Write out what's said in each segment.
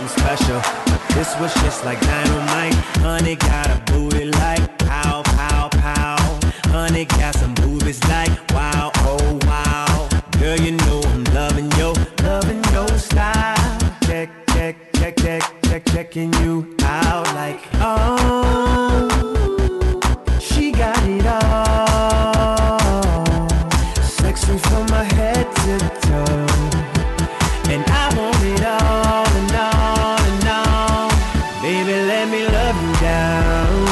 something special. But this was just like dynamite. Honey got a booty like pow, pow, pow. Honey got some boobies like wow, oh wow. Girl, you know I'm loving your style. Check, check, check, check, check, checking you out like, oh, she got it all. Sexy from my head to toe. And I want it all and all and all. Baby, let me love you down.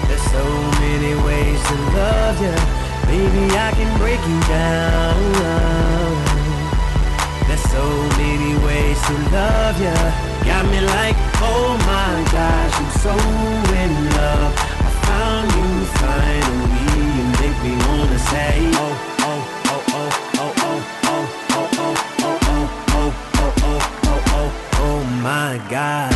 There's so many ways to love you. Baby, I can break you down. There's so many ways to love you. Got me like, oh my gosh, I'm so in love. I found you finally. You make me wanna say, oh, oh, oh, oh, oh, oh, oh, oh, oh, oh, oh, oh, oh, oh, oh, oh, oh my gosh.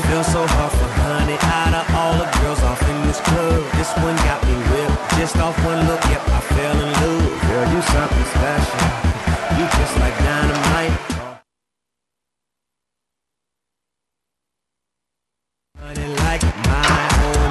Feel so hard for honey. Out of all the girls off in this club, this one got me whipped. Just off one look, yep, I fell in love. Girl, you something special. You just like dynamite. Honey like my, oh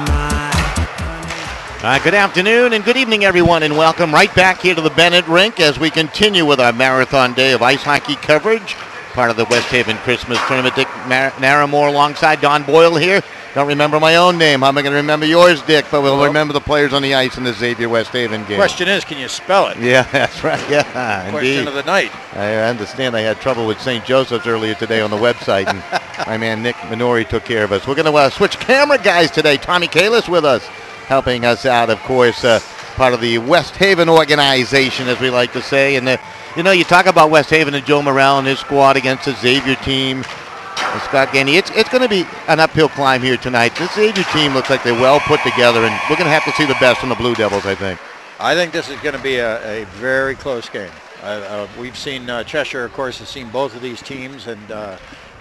my. Good afternoon and good evening, everyone, and welcome right back here to the Bennett Rink as we continue with our marathon day of ice hockey coverage. Part of the West Haven Christmas Tournament. Dick Naramore alongside Don Boyle here. Don't remember my own name. How am I going to remember yours, Dick? But we'll remember the players on the ice in the Xavier West Haven game. Question is, can you spell it? Yeah, that's right. Yeah, Question indeed. of the night. I understand I had trouble with St. Joseph's earlier today on the website, and my man Nick Minori took care of us. We're going to switch camera guys today. Tommy Kalis with us, helping us out, of course, part of the West Haven organization, as we like to say. And you know, you talk about West Haven and Joe Morrell and his squad against the Xavier team. And Scott Ganey, it's going to be an uphill climb here tonight. This Xavier team looks like they're well put together, and we're going to have to see the best from the Blue Devils, I think. I think this is going to be a very close game. We've seen Cheshire, of course, has seen both of these teams, and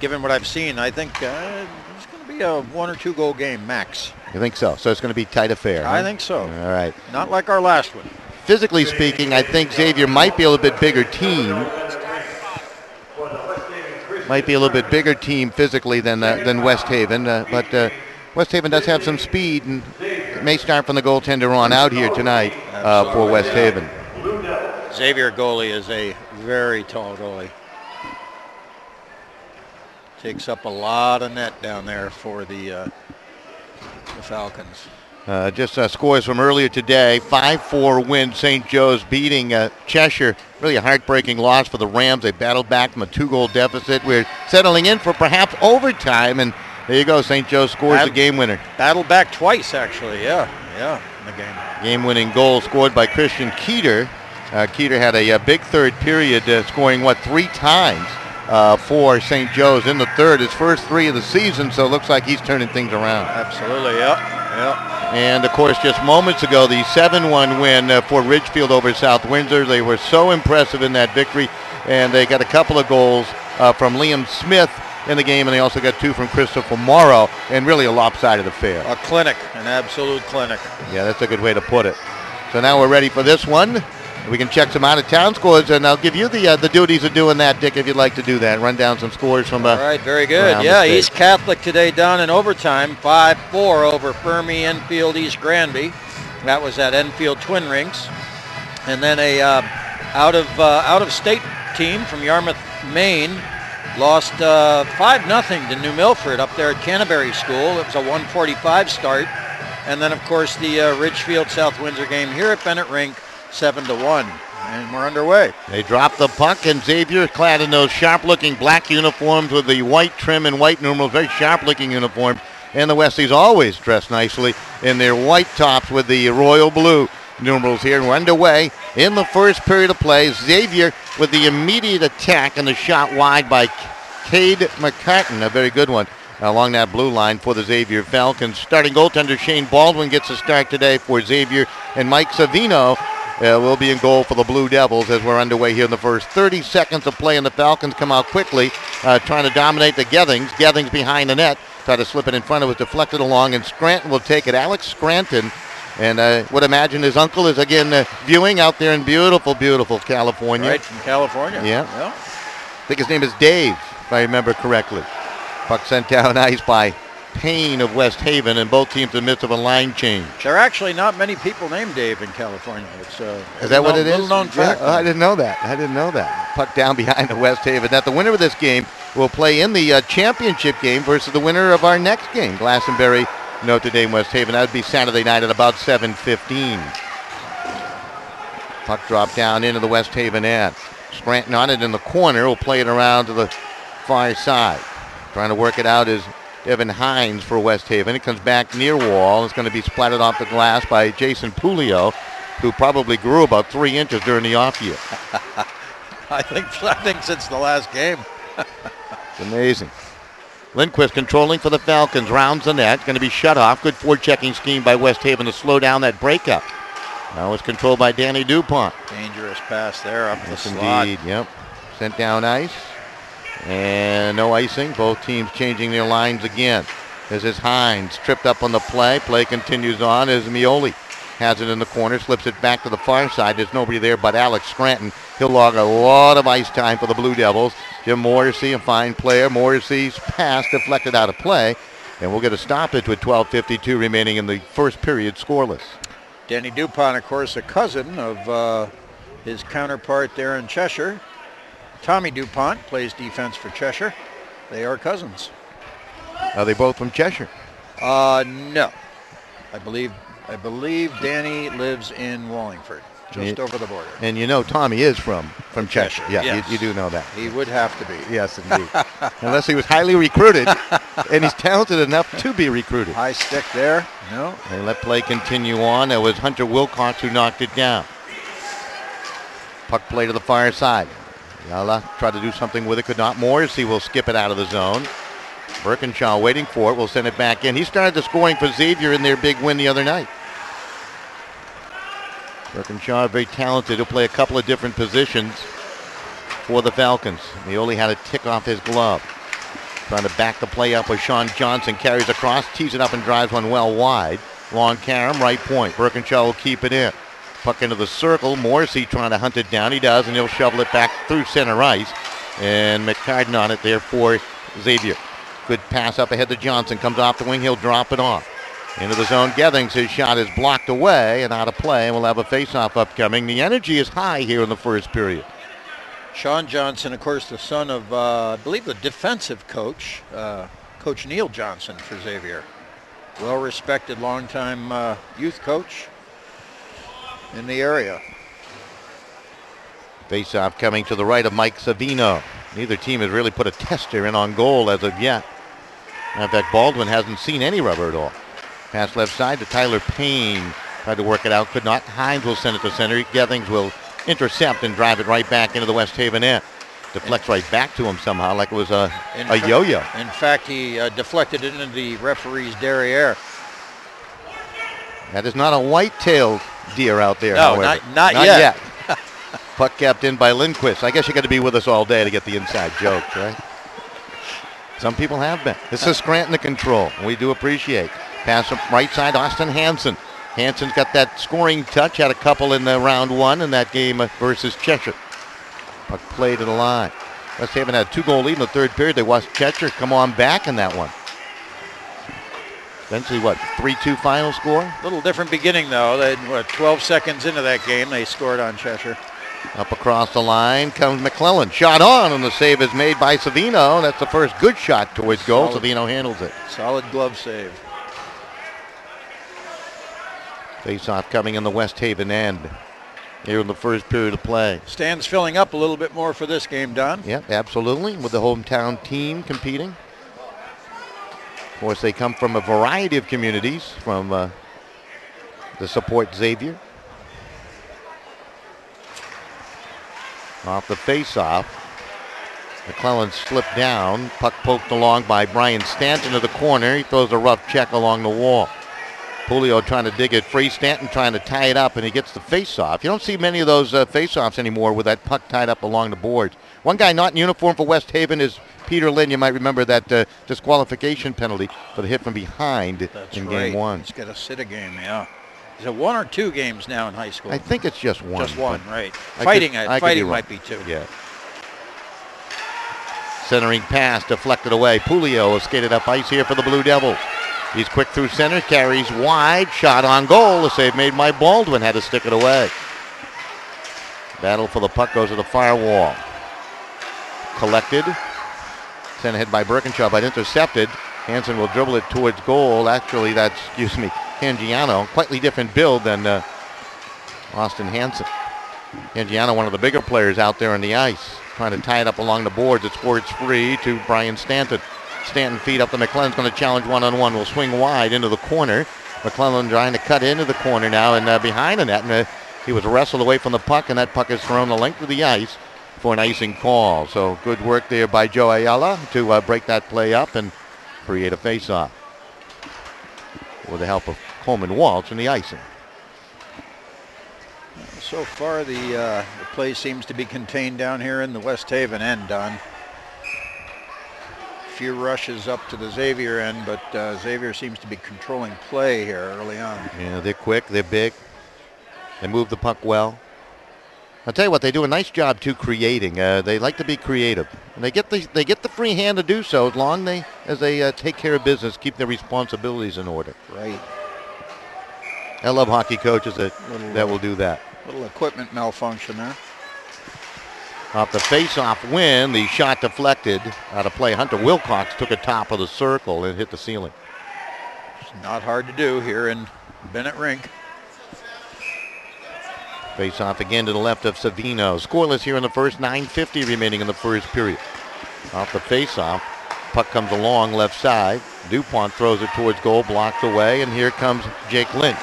given what I've seen, I think it's going to be a 1 or 2 goal game max. You think so? So it's going to be tight affair, huh? I think so. All right. Not like our last one. Physically speaking, I think Xavier might be a little bit bigger team. Might be a little bit bigger team physically than West Haven, but West Haven does have some speed, and it may start from the goaltender on out here tonight for West Haven. Xavier goalie is a very tall goalie. Takes up a lot of net down there for the Falcons. Just scores from earlier today. 5-4 win. St. Joe's beating Cheshire. Really a heartbreaking loss for the Rams. They battled back from a 2-goal deficit. We're settling in for perhaps overtime, and there you go. St. Joe scores the game winner. Battled back twice, actually. Yeah, in the game. Game-winning goal scored by Christian Keeter. Keeter had a big third period, scoring 3 times for St. Joe's in the third. His first 3 of the season, so it looks like he's turning things around. Absolutely, yeah. And, of course, just moments ago, the 7-1 win for Ridgefield over South Windsor. They were so impressive in that victory, and they got a couple of goals from Liam Smith in the game, and they also got 2 from Christopher Morrow, and really a lopsided affair. A clinic, an absolute clinic. Yeah, that's a good way to put it. So now we're ready for this one. We can check some out-of-town scores, and I'll give you the duties of doing that, Dick, if you'd like to do that. Run down some scores from all right, very good. Yeah, East Catholic today down in overtime, 5-4 over Fermi Enfield East Granby. That was at Enfield Twin Rinks. And then a out-of-state team from Yarmouth, Maine, lost 5-0 to New Milford up there at Canterbury School. It was a 1:45 start. And then, of course, the Ridgefield South Windsor game here at Bennett Rink, 7-1, and we're underway. They drop the puck, and Xavier, clad in those sharp-looking black uniforms with the white trim and white numerals, very sharp-looking uniform. And the Westies always dress nicely in their white tops with the royal blue numerals here. We're underway in the first period of play. Xavier with the immediate attack and the shot wide by Cade McCartan, a very good one, along that blue line for the Xavier Falcons. Starting goaltender Shane Baldwin gets a start today for Xavier, and Mike Savino will be in goal for the Blue Devils as we're underway here in the first 30 seconds of play, and the Falcons come out quickly trying to dominate the Gethings. Gethings behind the net. Try to slip it in front. It was deflected along, and Scranton will take it. Alex Scranton, and I would imagine his uncle is again viewing out there in beautiful, beautiful California. Right from California. Yeah. I think his name is Dave, if I remember correctly. Puck sent down ice by Payne of West Haven, and both teams in the midst of a line change. There are actually not many people named Dave in California. It's is that what it is? Little known fact. Yeah, I didn't know that. Puck down behind the West Haven. Now the winner of this game will play in the championship game versus the winner of our next game, Glastonbury, Notre Dame, West Haven. That would be Saturday night at about 7:15. Puck dropped down into the West Haven end. Scranton on it in the corner. Will play it around to the far side. Trying to work it out is Evan Hines for West Haven. It comes back near wall. It's going to be splattered off the glass by Jason Pulio, who probably grew about 3 inches during the off year. I think since the last game. It's amazing. Lindquist controlling for the Falcons. Rounds the net. Going to be shut off. Good forechecking scheme by West Haven to slow down that breakup. Now it's controlled by Danny DuPont. Dangerous pass there up the slot. Indeed, yep. Sent down ice. And no icing. Both teams changing their lines again. This is Hines tripped up on the play. Play continues on as Mioli has it in the corner, slips it back to the far side. There's nobody there but Alex Scranton. He'll log a lot of ice time for the Blue Devils. Jim Morrissey, a fine player. Morrissey's pass deflected out of play. And we'll get a stoppage with 12:52 remaining in the first period, scoreless. Danny DuPont, of course, a cousin of his counterpart there in Cheshire. Tommy DuPont plays defense for Cheshire. They are cousins. Are they both from Cheshire? No. I believe Danny lives in Wallingford, just over the border. And you know Tommy is from Cheshire. Yeah, yes. you do know that. He would have to be. Yes, indeed. Unless he was highly recruited, and he's talented enough to be recruited. High stick there. No. They let play continue on. It was Hunter Wilcox who knocked it down. Puck play to the far side. Yala tried to do something with it, could not. Morrissey will skip it out of the zone. Birkinshaw waiting for it, will send it back in. He started the scoring for Xavier in their big win the other night. Birkinshaw, very talented. He'll play a couple of different positions for the Falcons. He only had a tick off his glove. Trying to back the play up with Sean Johnson. Carries across, tees it up and drives one well wide. Long carom, right point. Birkinshaw will keep it in. Puck into the circle. Morrissey trying to hunt it down. He does, and he'll shovel it back through center ice. And McCartan on it there for Xavier. Good pass up ahead to Johnson. Comes off the wing. He'll drop it off. Into the zone. Gethings. His shot is blocked away and out of play. And we'll have a face-off upcoming. The energy is high here in the first period. Sean Johnson, of course, the son of, I believe, the defensive coach, Coach Neil Johnson for Xavier. Well-respected, longtime youth coach in the area. Face-off coming to the right of Mike Savino. Neither team has really put a tester in on goal as of yet. In fact, Baldwin hasn't seen any rubber at all. Pass left side to Tyler Payne. Tried to work it out, could not. Hines will send it to center. Gethings will intercept and drive it right back into the West Haven end. Deflects right back to him somehow like it was a yo-yo. In fact, he deflected it into the referee's derriere. That is not a white-tailed deer out there, no, however. Not yet. Puck kept in by Lindquist. I guess you got to be with us all day to get the inside jokes, right? Some people have been. This is Scranton to control. We do appreciate. Pass from right side, Austin Hansen. Hansen's got that scoring touch. Had a couple in the round one in that game versus Cheshire. Puck play to the line. West Haven had a 2-goal lead in the third period. They watched Cheshire come on back in that one. Eventually, 3-2 final score? A little different beginning, though. 12 seconds into that game, they scored on Cheshire. Up across the line comes McClellan. Shot on, and the save is made by Savino. That's the first good shot towards goal. Savino handles it. Solid glove save. Face-off coming in the West Haven end here in the first period of play. Stands filling up a little bit more for this game, Don. Yeah, absolutely, with the hometown team competing. Of course, they come from a variety of communities from the support Xavier. Off the face-off, McClellan slipped down. Puck poked along by Brian Stanton to the corner. He throws a rough check along the wall. Pulio trying to dig it free. Stanton trying to tie it up, and he gets the face-off. You don't see many of those face-offs anymore with that puck tied up along the boards. One guy not in uniform for West Haven is Peter Lynn. You might remember that disqualification penalty for the hit from behind That's in right. Game 1. He's got to sit a game, yeah. Is it 1 or 2 games now in high school? I think it's just 1. Just 1, right. Fighting Might be 2. Yeah. Centering pass deflected away. Pulio skated up ice here for the Blue Devils. He's quick through center, carries wide, shot on goal. The save made by Baldwin, had to stick it away. Battle for the puck goes to the firewall. Collected. Sent ahead by Birkinshaw, but intercepted. Hansen will dribble it towards goal. Actually, that's, Cangiano. Quite different build than Austin Hansen. Cangiano, one of the bigger players out there on the ice. Trying to tie it up along the boards. It squirts free to Brian Stanton. Stanton feed up to McClellan's going to challenge one-on-one. Will swing wide into the corner. McClellan trying to cut into the corner now and behind the net. And he was wrestled away from the puck, and that puck is thrown the length of the ice for an icing call. So good work there by Joe Ayala to break that play up and create a face-off with the help of Coleman Walsh in the icing. So far, the play seems to be contained down here in the West Haven end, Don. A few rushes up to the Xavier end, but Xavier seems to be controlling play here early on. Yeah, they're quick, they're big. They move the puck well. I'll tell you what, they do a nice job too creating. They like to be creative, and they get the free hand to do so as they take care of business, keep their responsibilities in order. Right. I love hockey coaches that will do that. Little equipment malfunction there. Off the face-off win, the shot deflected out of play. Hunter Wilcox took a top of the circle and hit the ceiling. It's not hard to do here in Bennett Rink. Face-off again to the left of Savino. Scoreless here in the first, 9:50 remaining in the first period. Off the face-off, puck comes along left side. DuPont throws it towards goal, blocked away, and here comes Jake Lynch.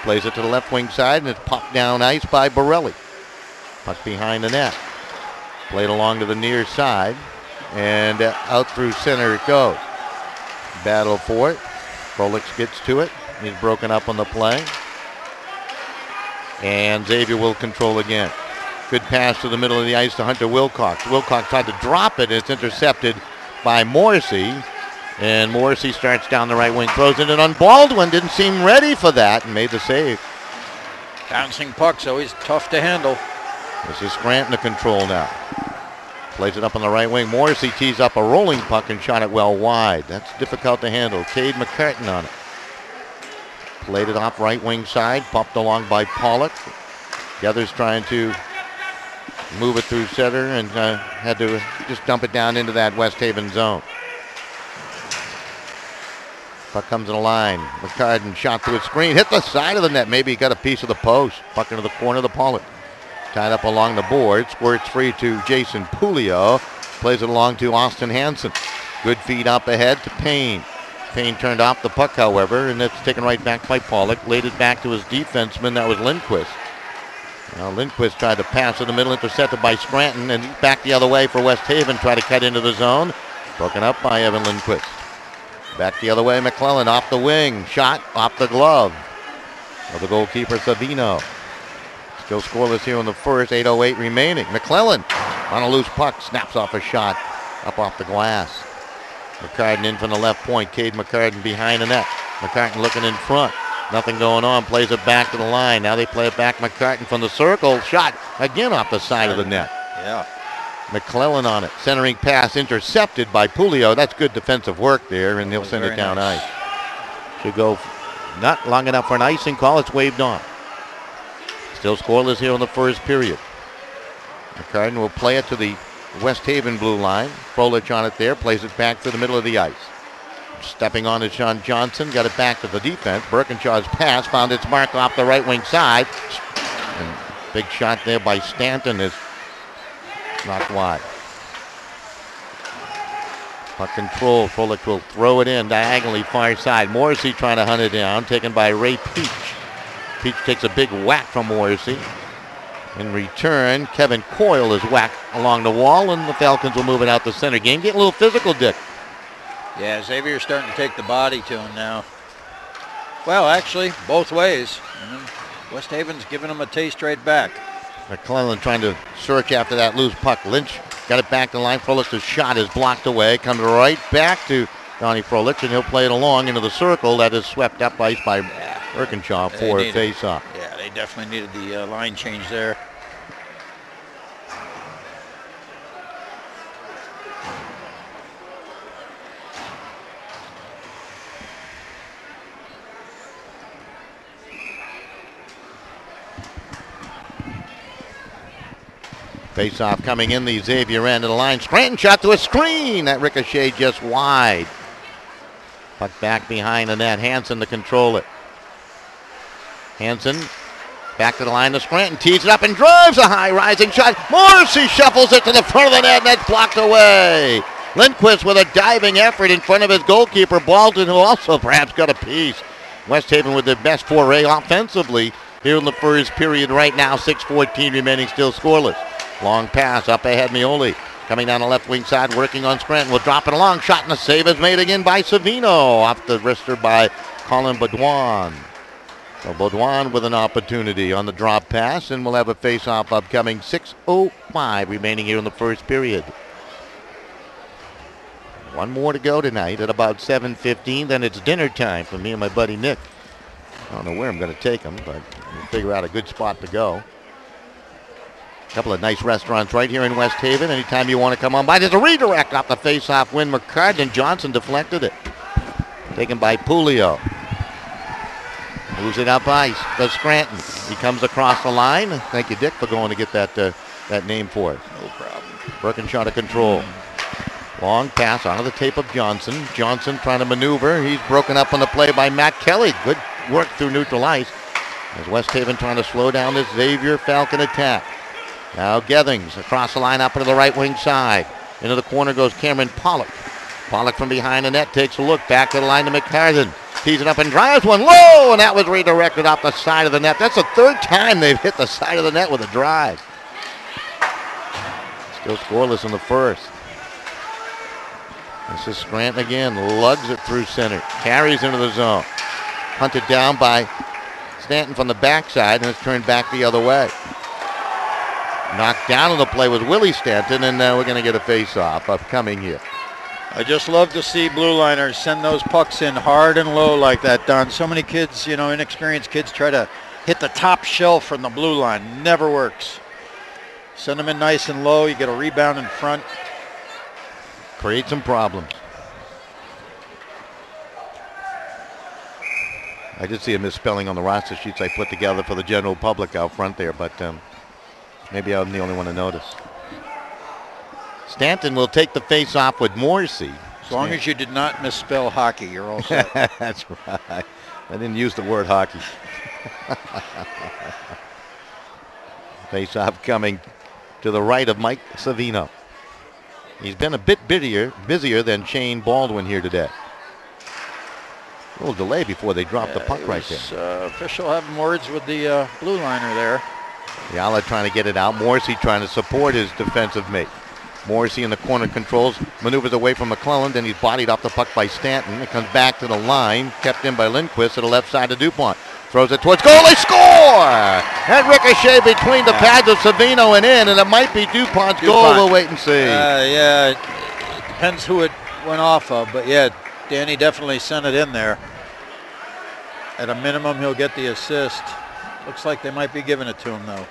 Plays it to the left wing side, and it's popped down ice by Borelli. Puck behind the net. Played along to the near side, and out through center it goes. Battle for it. Frolix gets to it. He's broken up on the play. And Xavier will control again. Good pass to the middle of the ice to Hunter Wilcox. Wilcox tried to drop it, and it's intercepted by Morrissey. And Morrissey starts down the right wing, throws it in on Baldwin. Didn't seem ready for that and made the save. Bouncing puck's always tough to handle. This is Scranton to control now. Plays it up on the right wing. Morrissey tees up a rolling puck and shot it well wide. That's difficult to handle. Cade McCartan on it. Played it off right wing side, pumped along by Pollock. The others trying to move it through center and had to just dump it down into that West Haven zone. Puck comes in the line. McCartan shot through a screen, hit the side of the net. Maybe he got a piece of the post. Puck into the corner of the Pollock. Tied up along the board. Squirts free to Jason Pulio. Plays it along to Austin Hansen. Good feed up ahead to Payne. Payne turned off the puck, however, and it's taken right back by Pollock. Laid it back to his defenseman. That was Lindquist. Now Lindquist tried to pass in the middle, intercepted by Scranton, and back the other way for West Haven. Tried to cut into the zone. Broken up by Evan Lindquist. Back the other way, McClellan off the wing. Shot off the glove of the goalkeeper, Savino. Still scoreless here in the first, 8:08 remaining. McClellan on a loose puck, snaps off a shot up off the glass. McCartan in from the left point. Cade McCartan behind the net. McCartan looking in front. Nothing going on. Plays it back to the line. Now they play it back. McCartan from the circle. Shot again off the side of the net. Yeah. McClellan on it. Centering pass intercepted by Pulio. That's good defensive work there, and he'll send it down ice. Should go not long enough for an icing call. It's waved on. Still scoreless here in the first period. McCartan will play it to the West Haven blue line. Frolich on it there. Plays it back to the middle of the ice. Stepping on is Sean Johnson. Got it back to the defense. Birkinshaw's pass found its mark off the right wing side. And big shot there by Stanton is knocked wide. Puck control. Frolich will throw it in diagonally far side. Morrissey trying to hunt it down. Taken by Ray Peach. Peach takes a big whack from Morrissey. In return, Kevin Coyle is whacked along the wall, and the Falcons will move it out the center. Game getting a little physical, Dick. Yeah, Xavier's starting to take the body to him now. Well, actually, both ways. West Haven's giving him a taste right back. McClellan trying to search after that loose puck. Lynch Got it back to the line. Froelich's shot is blocked away. Comes right back to Donnie Froelich, and he'll play it along into the circle. That is swept up ice by Birkinshaw for a face-off. Yeah, they definitely needed the line change there. Face-off coming in the Xavier end of the line. Scranton shot to a screen. That ricochet just wide. Puck back behind the net. Hansen to control it. Hansen back to the line to Scranton. Tees it up and drives a high rising shot. Morrissey shuffles it to the front of the net, and that's blocked away. Lindquist with a diving effort in front of his goalkeeper, Baldwin, who also perhaps got a piece. West Haven with their best foray offensively here in the first period right now. 6:14 remaining, still scoreless. Long pass up ahead, Mioli. Coming down the left wing side, working on Scranton. Will drop it along. Shot and a save is made again by Savino. Off the wrister by Colin Baudouin. So Baudouin with an opportunity on the drop pass, and we'll have a face-off upcoming. 6:05 remaining here in the first period. One more to go tonight at about 7:15. Then it's dinner time for me and my buddy Nick. I don't know where I'm going to take him, but we'll figure out a good spot to go. A couple of nice restaurants right here in West Haven. Anytime you want to come on by, there's a redirect off the face-off win. McCartan Johnson deflected it. Taken by Pulio. Moves it up ice. Does Scranton. He comes across the line. Thank you, Dick, for going to get that name for us. No problem. Birkinshaw to control. Long pass onto the tape of Johnson. Johnson trying to maneuver. He's broken up on the play by Matt Kelly. Good work through neutral ice. As West Haven trying to slow down this Xavier Falcon attack. Now Gethings across the line up into the right wing side. Into the corner goes Cameron Pollock. Pollock from behind the net takes a look. Back to the line to McCartan. Tees it up and drives one low, and that was redirected off the side of the net. That's the third time they've hit the side of the net with a drive. Still scoreless in the first. This is Scranton again. Lugs it through center. Carries into the zone. Hunted down by Stanton from the backside, and it's turned back the other way. Knocked down on the play with Willie Stanton, and we're going to get a face-off upcoming here. I just love to see blue liners send those pucks in hard and low like that, Don. So many kids, inexperienced kids try to hit the top shelf from the blue line. Never works. Send them in nice and low. You get a rebound in front. Create some problems. I did see a misspelling on the roster sheets I put together for the general public out front there, but maybe I'm the only one to notice. Stanton will take the face-off with Morrissey. As long as you did not misspell hockey, you're all set. That's right. I didn't use the word hockey. Face-off coming to the right of Mike Savino. He's been a bit busier than Shane Baldwin here today. A little delay before they dropped the puck right there. Official having words with the blue liner there. Yala trying to get it out. Morrissey trying to support his defensive mate. Morrissey in the corner controls, maneuvers away from McClellan, then he's bodied off the puck by Stanton. It comes back to the line, kept in by Lindquist to the left side of DuPont. Throws it towards goal, they score! That ricochet between the pads of Savino and in, and it might be DuPont's goal. We'll wait and see. Yeah, it depends who it went off of, but yeah, Danny definitely sent it in there. At a minimum, he'll get the assist. Looks like they might be giving it to him, though.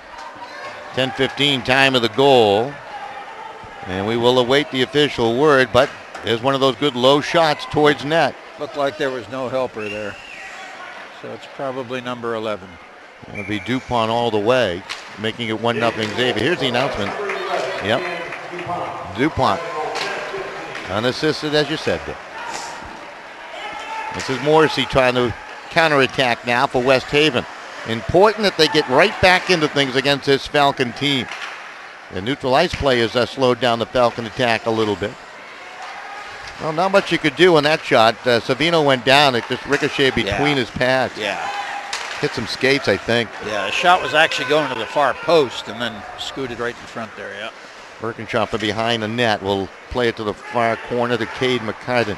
10:15 time of the goal. And we will await the official word, but there's one of those good low shots towards net. Looked like there was no helper there. So it's probably number 11. It'll be DuPont all the way, making it 1-0 Xavier. Here's the announcement. Yep. DuPont. Unassisted, as you said there. This is Morrissey trying to counterattack now for West Haven. Important that they get right back into things against this Falcon team. The neutral ice play has slowed down the Falcon attack a little bit. Well, not much you could do on that shot. Savino went down. It just ricocheted between his pads. Yeah. Hit some skates, I think. Yeah, the shot was actually going to the far post and then scooted right in front there, yeah. Birkinshaw from behind the net will play it to the far corner to Cade McCartan.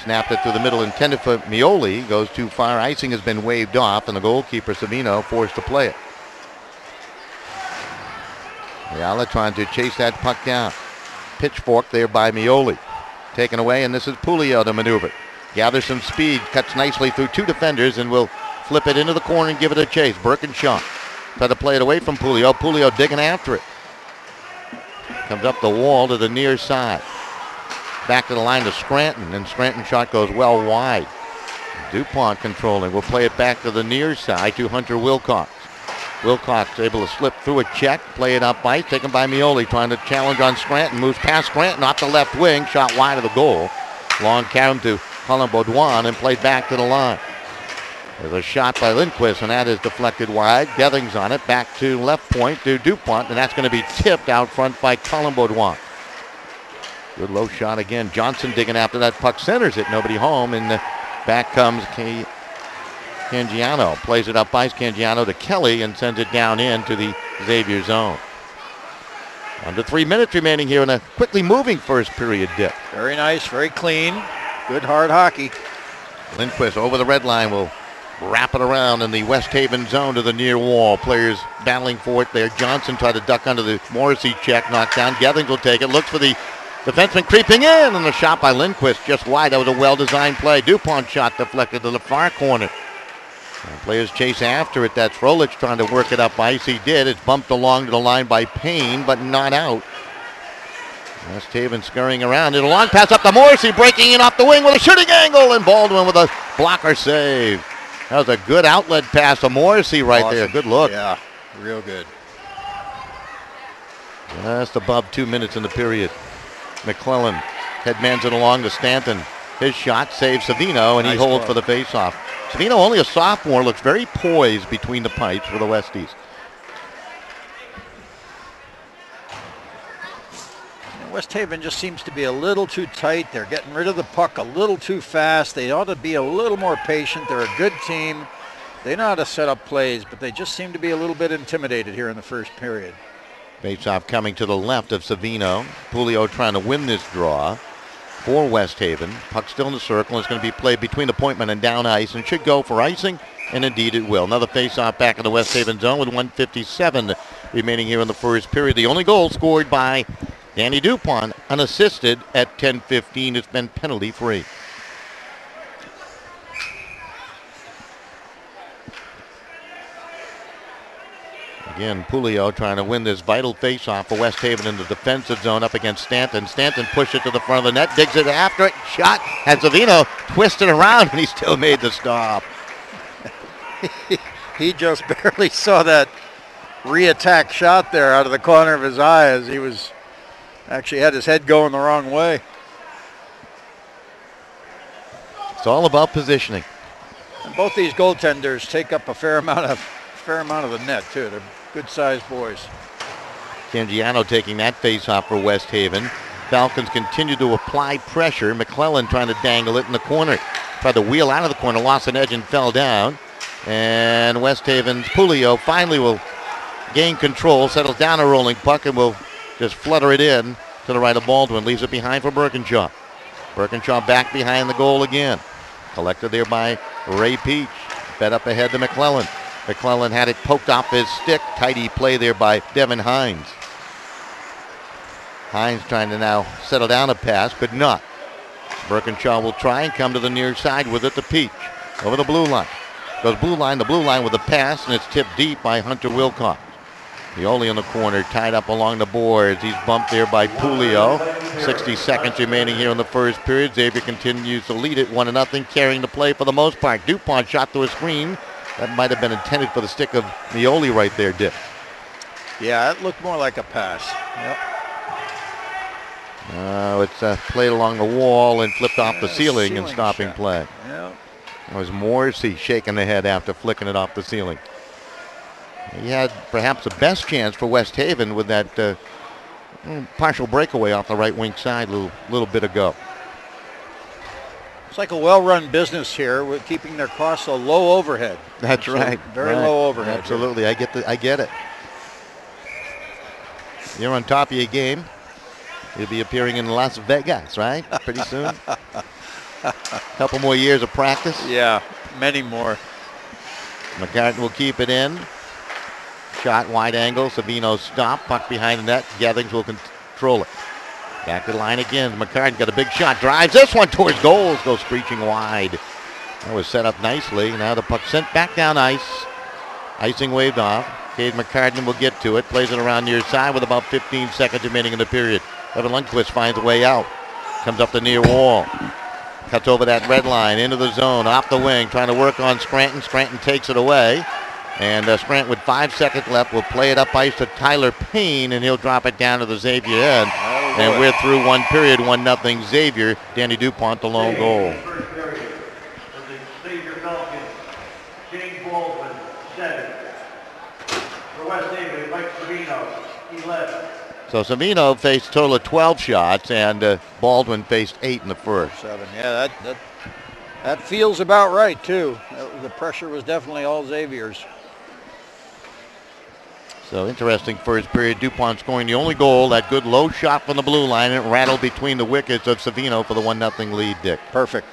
Snapped it to the middle, intended for Mioli. Goes too far. Icing has been waved off, and the goalkeeper, Savino, forced to play it. Ayala trying to chase that puck down. Pitchfork there by Mioli. Taken away, and this is Pulio to maneuver. Gathers some speed, cuts nicely through two defenders, and will flip it into the corner and give it a chase. Birkinshaw try to play it away from Pulio. Pulio digging after it. Comes up the wall to the near side. Back to the line to Scranton, and Scranton shot goes well wide. DuPont controlling. Will play it back to the near side to Hunter Wilcox. Wilcox able to slip through a check, play it up ice, taken by Mioli, trying to challenge on Scranton. Moves past Scranton off the left wing, shot wide of the goal. Long carry to Colin Baudouin and played back to the line. There's a shot by Lindquist, and that is deflected wide. Gethings on it, back to left point to DuPont, and that's going to be tipped out front by Colin Baudouin. Good low shot again. Johnson digging after that puck, centers it, nobody home, and back comes Cangiano. Plays it up ice, Cangiano to Kelly, and sends it down into the Xavier zone. Under 3 minutes remaining here in a quickly moving first period dip. Very nice, very clean. Good hard hockey. Lindquist over the red line will wrap it around in the West Haven zone to the near wall. Players battling for it there. Johnson tried to duck under the Morrissey check, knocked down. Gethings will take it, looks for the defenseman creeping in, and the shot by Lindquist just wide. That was a well-designed play. DuPont shot deflected to the far corner. And players chase after it. That's Frolich trying to work it up ice. He did. It's bumped along to the line by Payne, but not out. West Haven scurrying around. And a long pass up to Morrissey, breaking in off the wing with a shooting angle, and Baldwin with a blocker save. That was a good outlet pass to Morrissey right there. Good look. Yeah, real good. Just above 2 minutes in the period. McClellan headmans it along to Stanton. His shot saves Savino, and nice he holds for the faceoff. Savino, only a sophomore, looks very poised between the pipes for the Westies. West Haven just seems to be a little too tight. They're getting rid of the puck a little too fast. They ought to be a little more patient. They're a good team. They know how to set up plays, but they just seem to be a little bit intimidated here in the first period. Faceoff coming to the left of Savino. Pulio trying to win this draw for West Haven. Puck still in the circle. It's going to be played between the point man and down ice, and should go for icing, and indeed it will. Another faceoff back in the West Haven zone with 1:57 remaining here in the first period. The only goal scored by Danny DuPont, unassisted at 10:15. It's been penalty free. Again, Pulio trying to win this vital faceoff for West Haven in the defensive zone up against Stanton. Stanton pushed it to the front of the net, digs it after it, shot, and Savino twisted around, and he still made the stop. He just barely saw that re-attack shot there out of the corner of his eye as he was actually had his head going the wrong way. It's all about positioning. And both these goaltenders take up a fair amount of the net too. They're good-sized boys. Cangiano taking that face-off for West Haven. Falcons continue to apply pressure. McClellan trying to dangle it in the corner. Tried to wheel out of the corner, lost an edge and fell down. And West Haven's Pulio finally will gain control, settles down a rolling puck, and will just flutter it in to the right of Baldwin. Leaves it behind for Birkinshaw. Birkinshaw back behind the goal again. Collected there by Ray Peach. Fed up ahead to McClellan. McClellan had it poked off his stick. Tidy play there by Devin Hines. Hines trying to now settle down a pass, could not. Birkinshaw will try and come to the near side with it to Peach. Over the blue line. Goes blue line to blue line with a pass, and it's tipped deep by Hunter Wilcox. Pioli in the corner, tied up along the boards. He's bumped there by Pulio. 60 seconds remaining here in the first period. Xavier continues to lead it 1-0, carrying the play for the most part. DuPont shot through a screen. That might have been intended for the stick of Mioli right there, Dick. Yeah, it looked more like a pass. Yep. It's played along the wall and flipped off the ceiling and stopping shot. play. Yep. It was Morrissey shaking the head after flicking it off the ceiling. He had perhaps the best chance for West Haven with that partial breakaway off the right wing side a little bit ago. It's like a well-run business here with keeping their costs a low overhead. That's right. Very low overhead. Absolutely. I get it. You're on top of your game. You'll be appearing in Las Vegas, right? Pretty soon. Couple more years of practice. Yeah, many more. McCartan will keep it in. Shot wide angle. Savino stop. Puck behind the net. Gethings will control it. Back to the line again. McCartan got a big shot. Drives this one towards goals. Goes screeching wide. That was set up nicely. Now the puck sent back down ice. Icing waved off. Cade McCartan will get to it. Plays it around near side with about 15 seconds remaining in the period. Evan Lundqvist finds a way out. Comes up the near wall. Cuts over that red line into the zone. Off the wing. Trying to work on Scranton. Scranton takes it away. And Scranton with 5 seconds left will play it up ice to Tyler Payne, and he'll drop it down to the Xavier end. And we're through one period, 1-0 Xavier. Danny DuPont the lone goal. Xavier Falcons, Shane Baldwin, 7. For West Xavier, Mike Savino, 11. So Savino faced a total of 12 shots, and Baldwin faced 8 in the first. 7. Yeah, that feels about right, too. The pressure was definitely all Xavier's. So interesting first period. DuPont scoring the only goal. That good low shot from the blue line. It rattled between the wickets of Savino for the 1-0 lead, Dick. Perfect.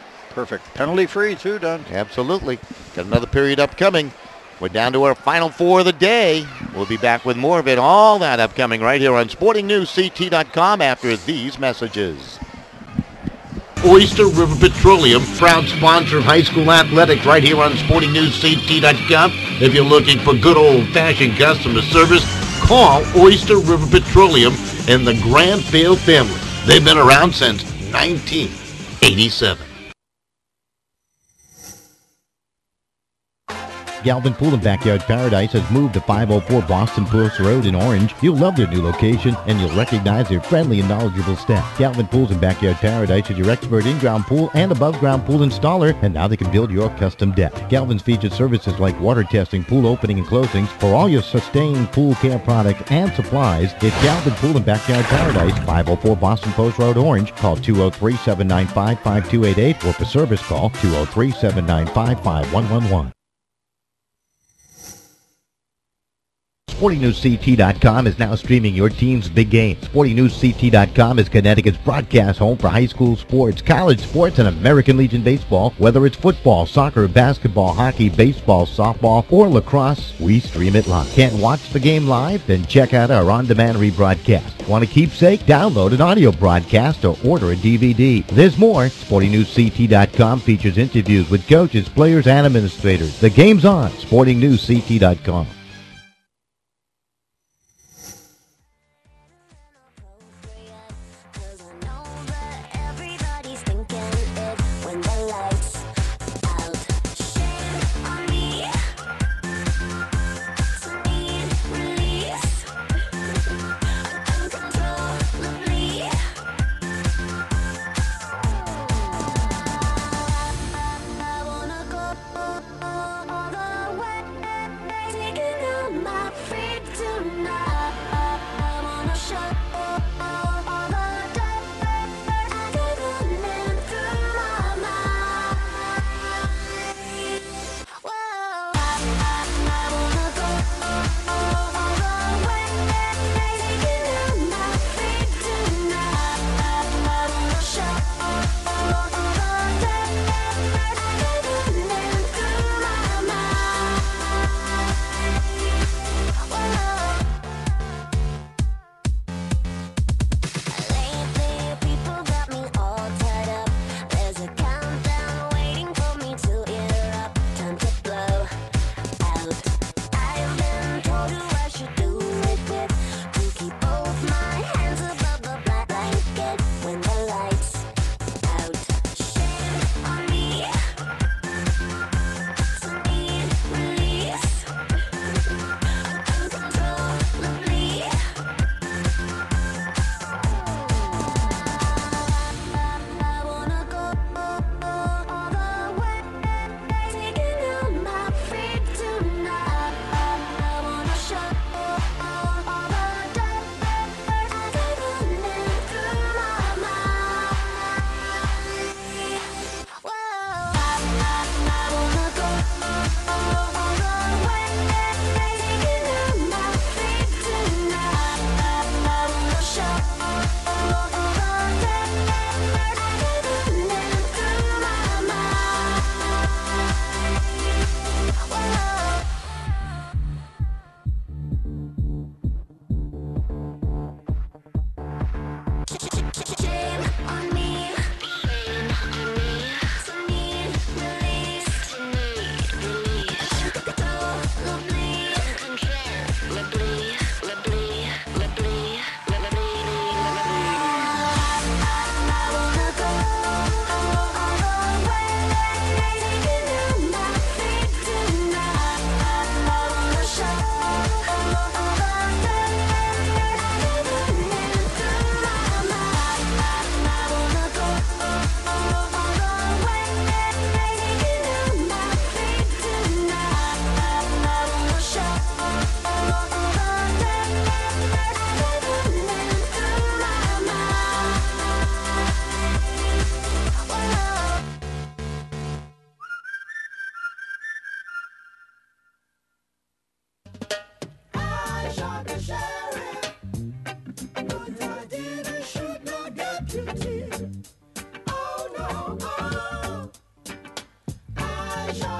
Penalty free, too, Don. Absolutely. Got another period upcoming. We're down to our final 4 of the day. We'll be back with more of it, all that upcoming right here on SportingNewsCT.com after these messages. Oyster River Petroleum, proud sponsor of high school athletics right here on SportingNewsCT.com. If you're looking for good old-fashioned customer service, call Oyster River Petroleum and the Granville family. They've been around since 1987. Galvin Pool and Backyard Paradise has moved to 504 Boston Post Road in Orange. You'll love their new location, and you'll recognize their friendly and knowledgeable staff. Galvin Pools and Backyard Paradise is your expert in-ground pool and above-ground pool installer, and now they can build your custom deck. Galvin's features services like water testing, pool opening and closings. For all your sustained pool care products and supplies, it's Galvin Pool and Backyard Paradise, 504 Boston Post Road, Orange. Call 203-795-5288, or for service call 203-795-5111. SportingNewsCT.com is now streaming your team's big game. SportingNewsCT.com is Connecticut's broadcast home for high school sports, college sports, and American Legion baseball. Whether it's football, soccer, basketball, hockey, baseball, softball, or lacrosse, we stream it live. Can't watch the game live? Then check out our on-demand rebroadcast. Want a keepsake? Download an audio broadcast or order a DVD. There's more. SportingNewsCT.com features interviews with coaches, players, and administrators. The game's on. SportingNewsCT.com. Take it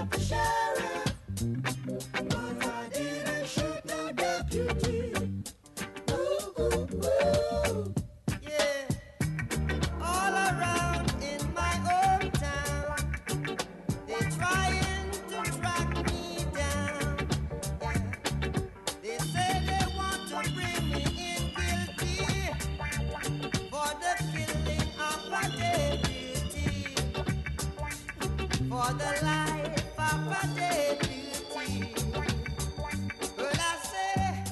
shot the sheriff, but I didn't shoot no deputy. Ooh, ooh, ooh. Yeah, all around in my hometown, they're trying to track me down. Yeah. They say they want to bring me in guilty for the killing of a deputy, for the life of a deputy. But I say,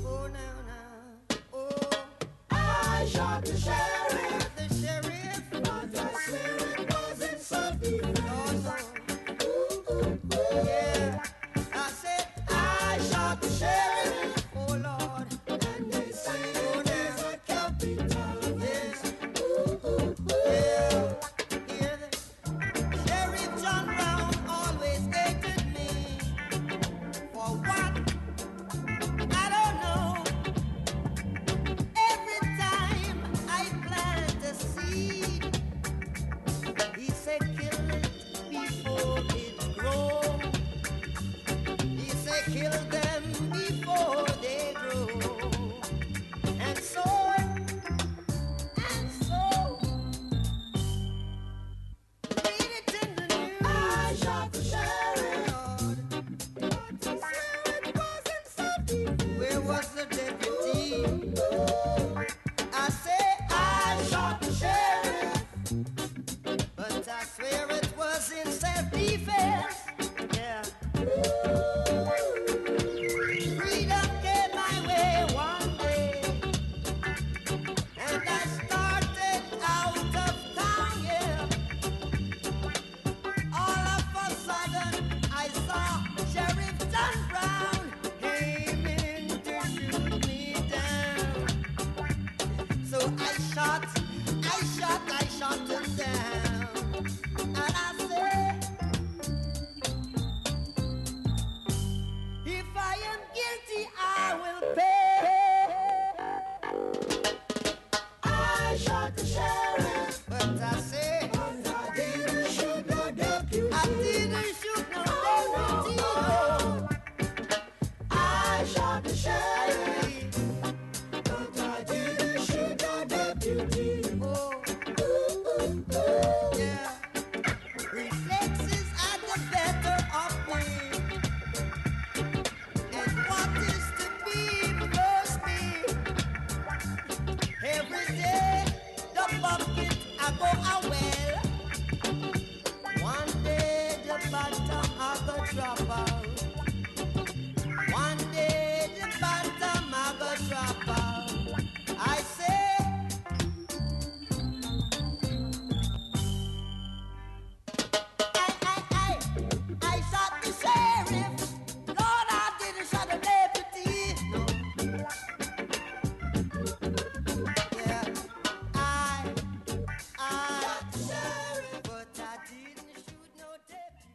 oh now, oh, I shot the sheriff, but I swear it wasn't self-defense. Yeah, I said I shot the sheriff, oh Lord, and they say he's a capital. Yes, yeah, hear the Sheriff John Brown always hated me for what? I don't know. Every time I plant a seed, he said kill it before it grows. He said kill them before they grow. And so, read it in the news. I shot the sheriff, Lord, but he said it wasn't self-defense. Where was the deputy? I say I shot the sheriff, but I swear it was in self-defense. Yeah. Freedom came my way one day, and I started out of town, yeah. All of a sudden, I saw Sheriff John Brown aiming to shoot me down. So I shot him down. And I said, if I am guilty, I will pay. I shot the sheriff, but I say, I didn't shoot no deputy. I didn't shoot no deputy. No. I shot the sheriff, but I didn't shoot no deputy. Oh, yeah. Reflexes are the better of me, and what is to be must be. Every day the bucket I go a well. One day the bottom I go drop out. One day the bottom I go drop out. I say, I shot the sheriff. Lord, I didn't shot a deputy. No. Yeah, I shot the sheriff, but I didn't shoot no deputy.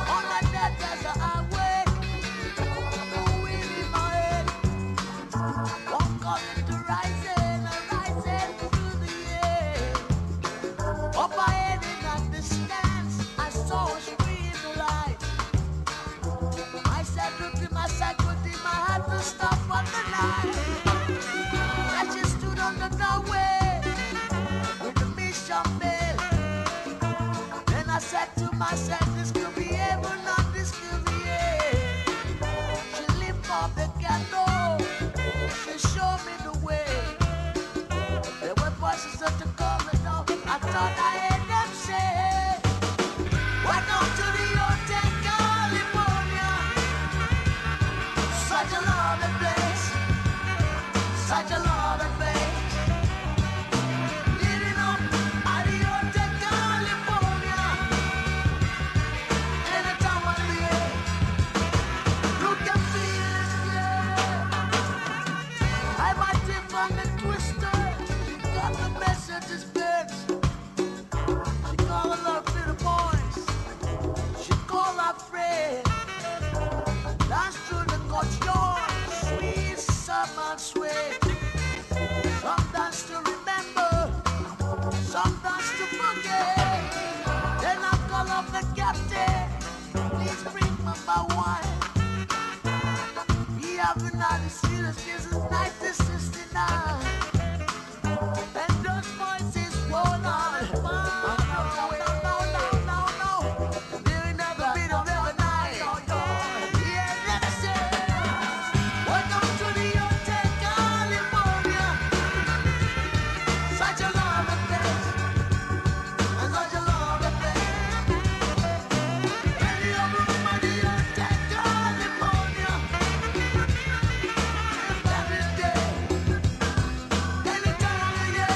On the death as I wait, moving in my head, walk up to rising through the air. Up ahead in that distance, I saw a stream of light. I said, look in my psychotic, I had to stop on the night. I just stood on the doorway with the mission bell. Then I said to myself, this could be heaven or this could be hell. She lift up the candle, she showed me the way. There were voices at the corridor, I thought I heard them say, welcome to the Hotel California. Such a lovely place, such a lovely place. Living up at the Hotel California. of the captain, please bring my wine. We have been on the serious since 1969. And those voices go on. No. There ain't never been a better night. Yeah, let's say, welcome to the Hotel California. Such a lovely place. And such a lovely place. Any of them at the Hotel California. Every day. Any time of year.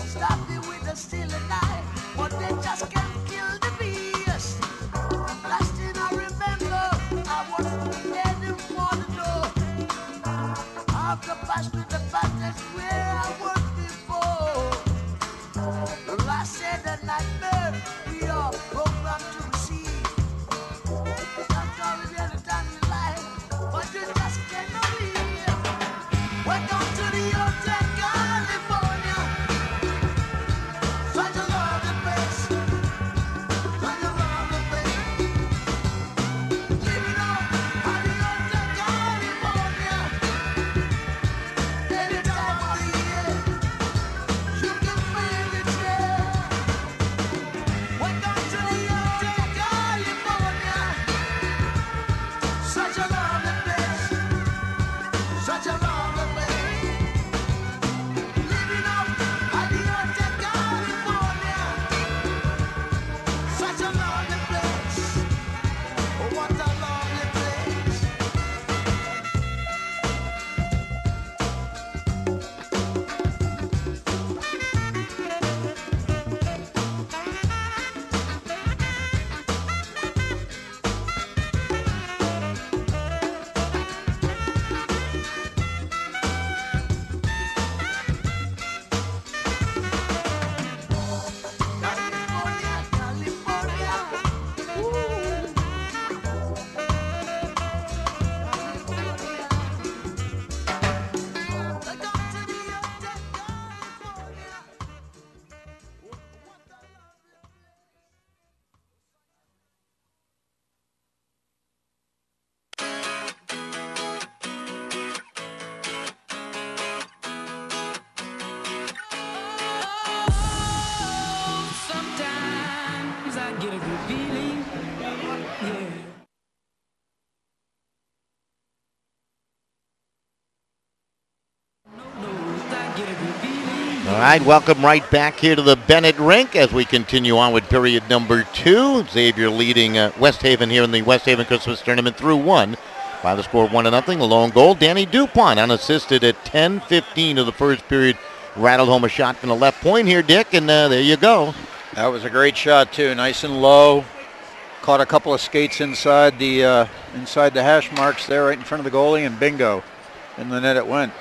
Stop it with the still night, but they just can't kill the beast. Last thing I remember, I was heading for the door. After past with the battles where I was before. The last said the nightmare we are programmed to receive. Sometimes we have time in life, but you just cannot leave. Welcome to the Hotel California. Such a lovely place. Such a lovely place. Living on the Hotel California. Any time of the year, you can feel it here. Welcome to the Hotel California. Such a lovely place. Such a lovely place. Living up at the Hotel California. Such a lovely place. Oh, what a lovely place. California, California. Welcome to the Hotel California. Sometimes I get a good feeling. Yeah. I get a good feeling. All right, welcome right back here to the Bennett Rink as we continue on with period number 2. Xavier leading West Haven here in the West Haven Christmas Tournament through 1 by the score of 1-0. The lone goal, Danny Dupont, unassisted at 10:15 of the first period, rattled home a shot from the left point here, Dick, and there you go. That was a great shot too, nice and low. Caught a couple of skates inside the hash marks there, right in front of the goalie, and bingo, in the net it went.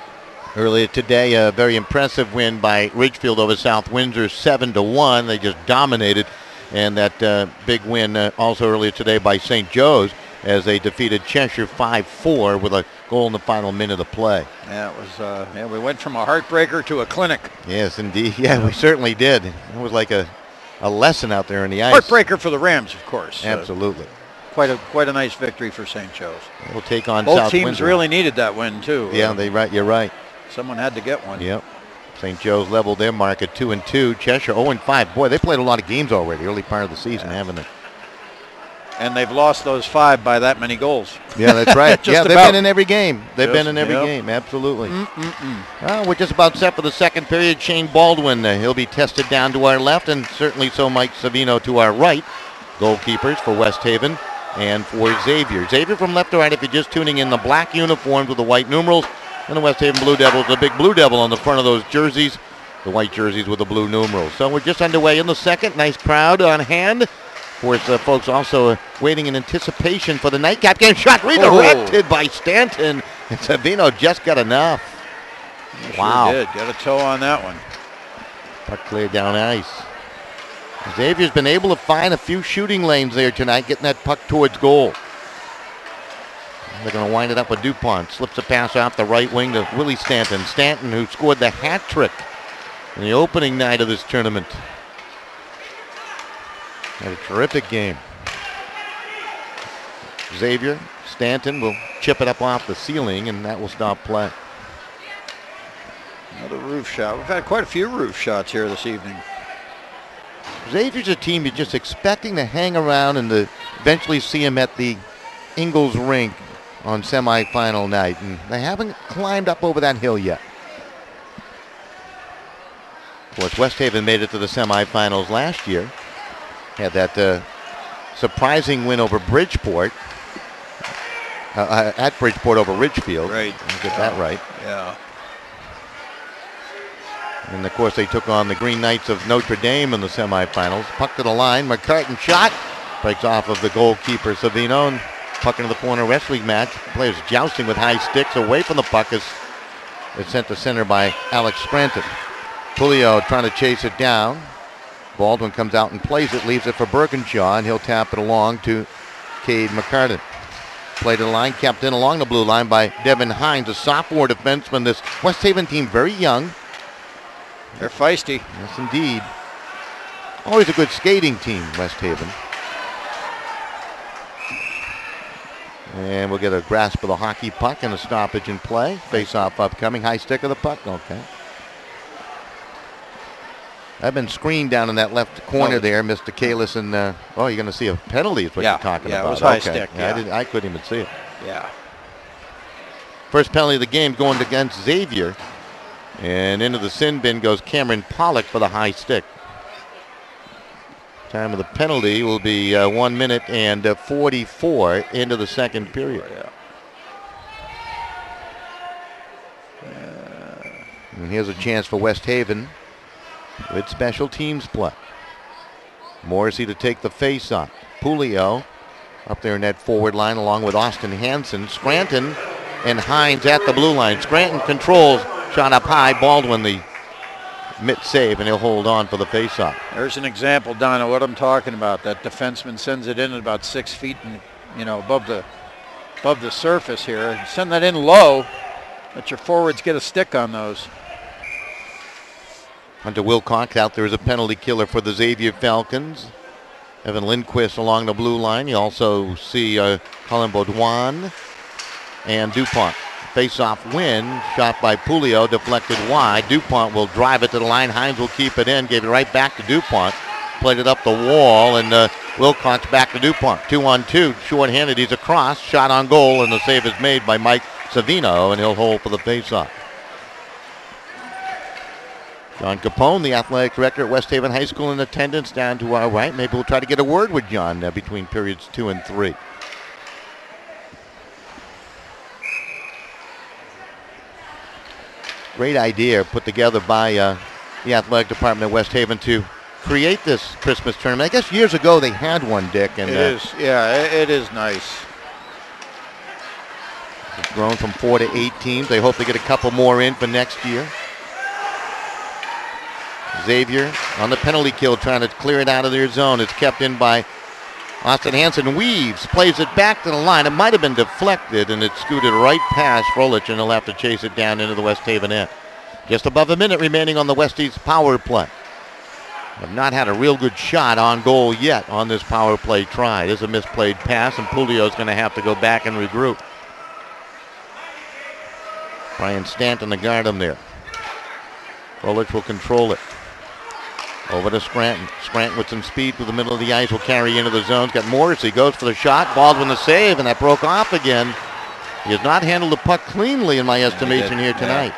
Earlier today, a very impressive win by Ridgefield over South Windsor, 7-1. They just dominated, and that big win also earlier today by St. Joe's as they defeated Cheshire 5-4 with a goal in the final minute of play. Yeah, it was. We went from a heartbreaker to a clinic. Yes, indeed. Yeah, we certainly did. It was like a lesson out there in the ice. Heartbreaker for the Rams, of course. Absolutely. Quite a nice victory for St. Joe's. We'll take on both South teams Windsor. really needed that win too. Yeah, you're right. Someone had to get one. Yep. St. Joe's leveled their mark at 2-2. Cheshire 0-5. Boy, they played a lot of games already, early part of the season, haven't they? And they've lost those 5 by that many goals. Yeah, that's right. Just they've about. been in every game. They've been in every Yep. game, absolutely. Well, we're just about set for the second period. Shane Baldwin, he'll be tested down to our left, and certainly so Mike Savino to our right. Goalkeepers for West Haven and for Xavier. Xavier from left to right, if you're just tuning in, the black uniforms with the white numerals, and the West Haven Blue Devils, the big blue devil on the front of those jerseys, the white jerseys with the blue numerals. So we're just underway in the second. Nice crowd on hand. Of course, folks also waiting in anticipation for the nightcap game. Shot redirected by Stanton, and Savino just got enough. Wow. Sure did. Got a toe on that one. Puck cleared down ice. Xavier's been able to find a few shooting lanes there tonight, getting that puck towards goal. They're going to wind it up with DuPont. Slips a pass off the right wing to Willie Stanton. Stanton, who scored the hat trick in the opening night of this tournament. Had a terrific game. Xavier, Stanton will chip it up off the ceiling, and that will stop play. Another roof shot. We've had quite a few roof shots here this evening. Xavier's a team you're just expecting to hang around and to eventually see them at the Ingalls rink on semifinal night, and they haven't climbed up over that hill yet. Of course, West Haven made it to the semifinals last year. Had that surprising win over Bridgeport, at Bridgeport over Ridgefield. Right. Get that right. Yeah. And of course, they took on the Green Knights of Notre Dame in the semifinals. Puck to the line, McCartan shot, breaks off of the goalkeeper Savino, and puck into the corner wrestling match. Players jousting with high sticks away from the puck as it's sent to center by Alex Scranton. Pulio trying to chase it down. Baldwin comes out and plays it, leaves it for Birkinshaw, and he'll tap it along to Cade McCartan. Play to the line, kept in along the blue line by Devin Hines, a sophomore defenseman. This West Haven team very young. They're feisty. Yes, indeed. Always a good skating team, West Haven. And we'll get a grasp of the hockey puck and a stoppage in play. Face-off upcoming. High stick of the puck. Okay. I've been screened down in that left corner there, Mr. Kalis, and you're going to see a penalty is what you're talking about. Yeah, it was high stick. Yeah. I couldn't even see it. Yeah. First penalty of the game going against Xavier. And into the sin bin goes Cameron Pollock for the high stick. Time of the penalty will be 1 minute and 44 into the second period. And here's a chance for West Haven with special teams play. Morrissey to take the face-off. Pulio up there in that forward line along with Austin Hansen. Scranton and Hines at the blue line. Scranton controls, shot up high. Baldwin the mitt save, and he'll hold on for the face-off. There's an example, Donna, what I'm talking about. That defenseman sends it in at about 6 feet, and above the surface here. Send that in low. Let your forwards get a stick on those. Hunter Wilcox out there as a penalty killer for the Xavier Falcons. Evan Lindquist along the blue line. You also see Colin Baudouin and DuPont. Face-off win, shot by Pulio, deflected wide. DuPont will drive it to the line. Hines will keep it in, gave it right back to DuPont. Played it up the wall, and Wilcox back to DuPont. 2-on-2, short-handed, he's across. Shot on goal, and the save is made by Mike Savino, and he'll hold for the face-off. John Capone, the athletic director at West Haven High School, in attendance down to our right. Maybe we'll try to get a word with John between periods 2 and 3. Great idea put together by the athletic department at West Haven to create this Christmas tournament. I guess years ago they had one, Dick. And it is nice. It's grown from 4 to 8 teams. They hope to get a couple more in for next year. Xavier on the penalty kill, trying to clear it out of their zone. It's kept in by Austin Hansen. Weaves, plays it back to the line. It might have been deflected, and it scooted right past Frolich, and he'll have to chase it down into the West Haven end. Just above a minute remaining on the Westies power play. Have not had a real good shot on goal yet on this power play try. There's a misplayed pass, and Pulio's going to have to go back and regroup. Brian Stanton to guard him there. Rolich will control it. Over to Scranton. Scranton with some speed through the middle of the ice will carry into the zone. Got Morrissey, goes for the shot. Baldwin the save, and that broke off again. He has not handled the puck cleanly in my estimation here tonight.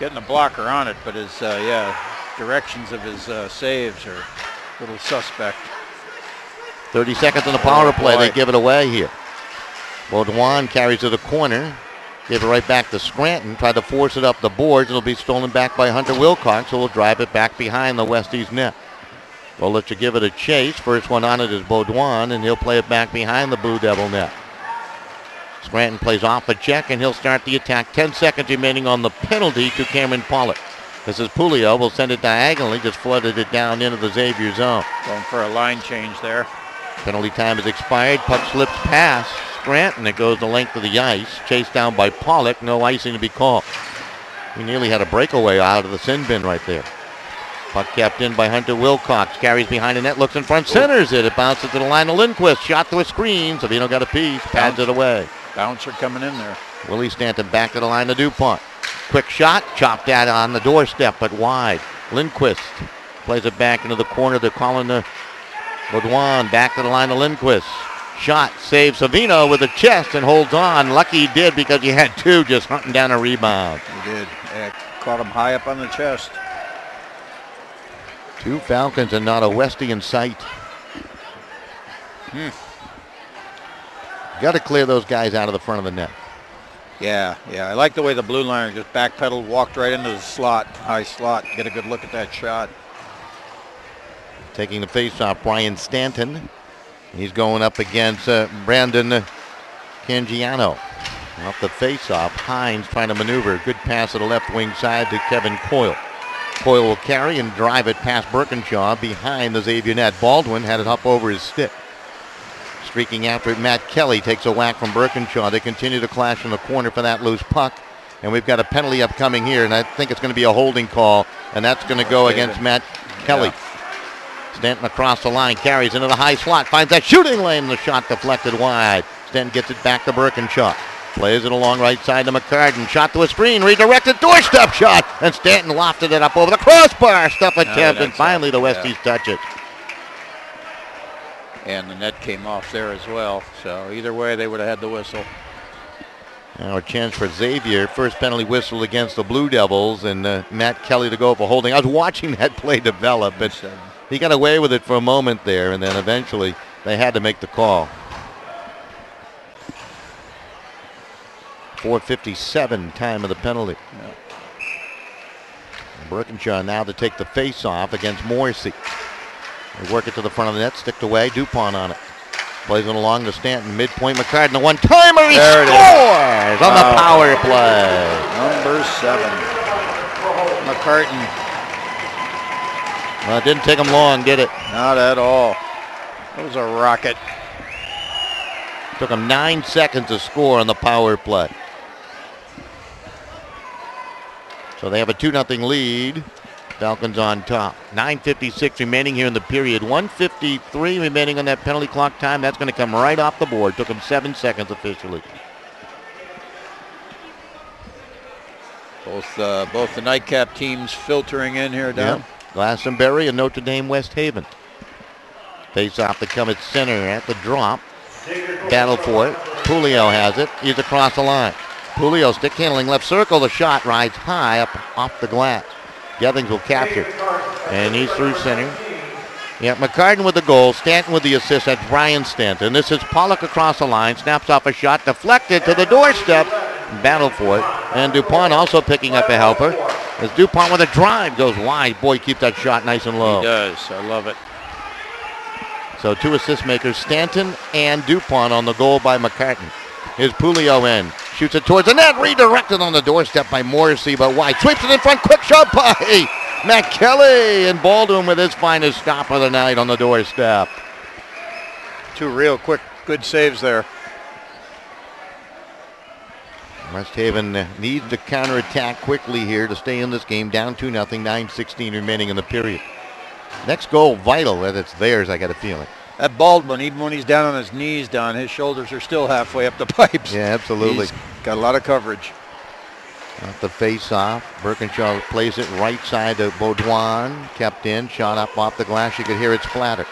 Getting a blocker on it, but his directions of his saves are a little suspect. 30 seconds on the power play. Boy. They give it away here. Baudouin carries to the corner. Give it right back to Scranton. Tried to force it up the boards. It'll be stolen back by Hunter Wilcox, who will drive it back behind the Westies net. We'll let you give it a chase. First one on it is Baudouin, and he'll play it back behind the Blue Devil net. Scranton plays off a check, and he'll start the attack. 10 seconds remaining on the penalty to Cameron Pollock. This is Pulio. Will send it diagonally. Just flooded it down into the Xavier zone. Going for a line change there. Penalty time has expired. Puck slips past Scranton. It goes the length of the ice. Chased down by Pollock. No icing to be called. We nearly had a breakaway out of the sin bin right there. Puck kept in by Hunter Wilcox. Carries behind the net. Looks in front. Centers it. It bounces to the line of Lindquist. Shot to a screen. Savino got a piece. Pads it away. Bouncer coming in there. Willie Stanton back to the line to DuPont. Quick shot. Chopped that on the doorstep, but wide. Lindquist plays it back into the corner. They're calling the Baudouin back to the line of Lindquist. Shot, saves Savino with the chest and holds on. Lucky he did because he had two just hunting down a rebound. He did. Caught him high up on the chest. Two Falcons and not a Westie in sight. Got to clear those guys out of the front of the net. Yeah. I like the way the blue liner just backpedaled, walked right into the slot, high slot. Get a good look at that shot. Taking the faceoff, Brian Stanton. He's going up against Brandon Cangiano. Off the faceoff, Hines trying to maneuver. Good pass to the left wing side to Kevin Coyle. Coyle will carry and drive it past Birkinshaw behind the Xavier net. Baldwin had it up over his stick. Streaking after it, Matt Kelly takes a whack from Birkinshaw. They continue to clash in the corner for that loose puck. And we've got a penalty upcoming here, and I think it's going to be a holding call, and that's going to go against Matt Kelly. Yeah. Stanton across the line, carries into the high slot, finds that shooting lane, the shot deflected wide. Stanton gets it back to Birkinshaw. Plays it along right side to McCartan. Shot to a screen, redirected, doorstep shot, and Stanton lofted it up over the crossbar. Stuff attempt, and finally the Westies touch it. And the net came off there as well. So either way, they would have had the whistle. Now a chance for Xavier. First penalty whistle against the Blue Devils, and Matt Kelly to go for holding. I was watching that play develop, but he got away with it for a moment there, and then eventually they had to make the call. 4:57 time of the penalty. Yeah. Birkinshaw now to take the face-off against Morrissey. They work it to the front of the net, sticked away, DuPont on it. Plays it along to Stanton, midpoint, McCartan, a one-timer, he scores on the power play. Number 7, McCartan. Well, it didn't take him long, did it? Not at all. It was a rocket. Took him 9 seconds to score on the power play. So they have a 2-0 lead. Falcons on top. 9:56 remaining here in the period. 1:53 remaining on that penalty clock time. That's going to come right off the board. Took him 7 seconds officially. Both the nightcap teams filtering in here, Don. Yep. Glastonbury and Notre Dame West Haven. Face off to come at center at the drop. Battle for it. Pulio has it. He's across the line. Pulio stick handling left circle. The shot rides high up off the glass. Gethings will capture. And he's through center. Yeah, McCartan with the goal. Stanton with the assist. That's Brian Stanton. This is Pollock across the line. Snaps off a shot. Deflected to the doorstep. Battle for it. And DuPont also picking up a helper. As DuPont with a drive goes wide. Boy, keep that shot nice and low. He does. I love it. So 2 assist makers, Stanton and DuPont on the goal by McCartan. Here's Pulio in. Shoots it towards the net. Redirected on the doorstep by Morrissey, but wide. Sweeps it in front. Quick shot by Matt Kelly. And Baldwin with his finest stop of the night on the doorstep. 2 real quick, good saves there. West Haven needs to counterattack quickly here to stay in this game. Down 2-0, 9:16 remaining in the period. Next goal, vital that it's theirs, I got a feeling. That Baldwin, even when he's down on his knees, Don, his shoulders are still halfway up the pipes. Yeah, absolutely. He's got a lot of coverage. Off the face-off. Birkinshaw plays it right side to Baudouin. Kept in. Shot up off the glass. You could hear it splatter.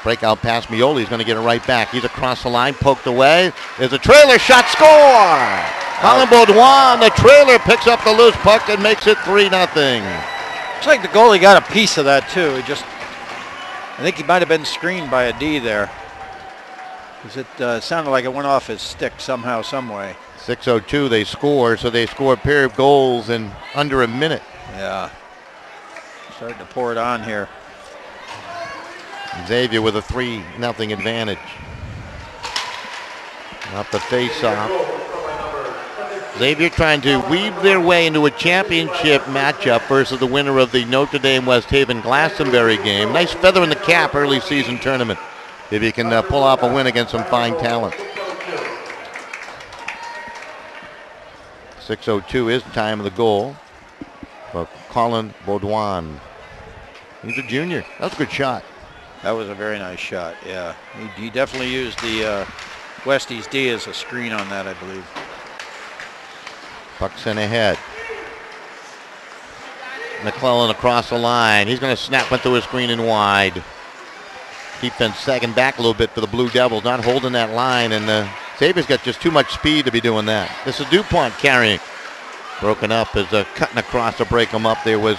Breakout pass. Mioli's going to get it right back. He's across the line. Poked away. There's a trailer shot. Score! Colin Baudouin, the trailer, picks up the loose puck and makes it 3-0. Looks like the goalie got a piece of that, too. I think he might have been screened by a D there. Because it sounded like it went off his stick somehow, some way. 6:02, they score, so they score a pair of goals in under a minute. Yeah. Starting to pour it on here. Xavier with a 3-0 advantage. Off the face-off. Xavier trying to weave their way into a championship matchup versus the winner of the Notre Dame West Haven Glastonbury game. Nice feather in the cap early season tournament if you can pull off a win against some fine talent. 6:02 is the time of the goal for Colin Baudouin. He's a junior. That was a good shot. That was a very nice shot, yeah. He definitely used the Westies D as a screen on that, I believe. Puck sent ahead. McClellan across the line. He's going to snap it through a screen and wide. Defense sagging back a little bit for the Blue Devils, not holding that line, and Xavier's got just too much speed to be doing that. This is DuPont carrying. Broken up as cutting across to break him up. There was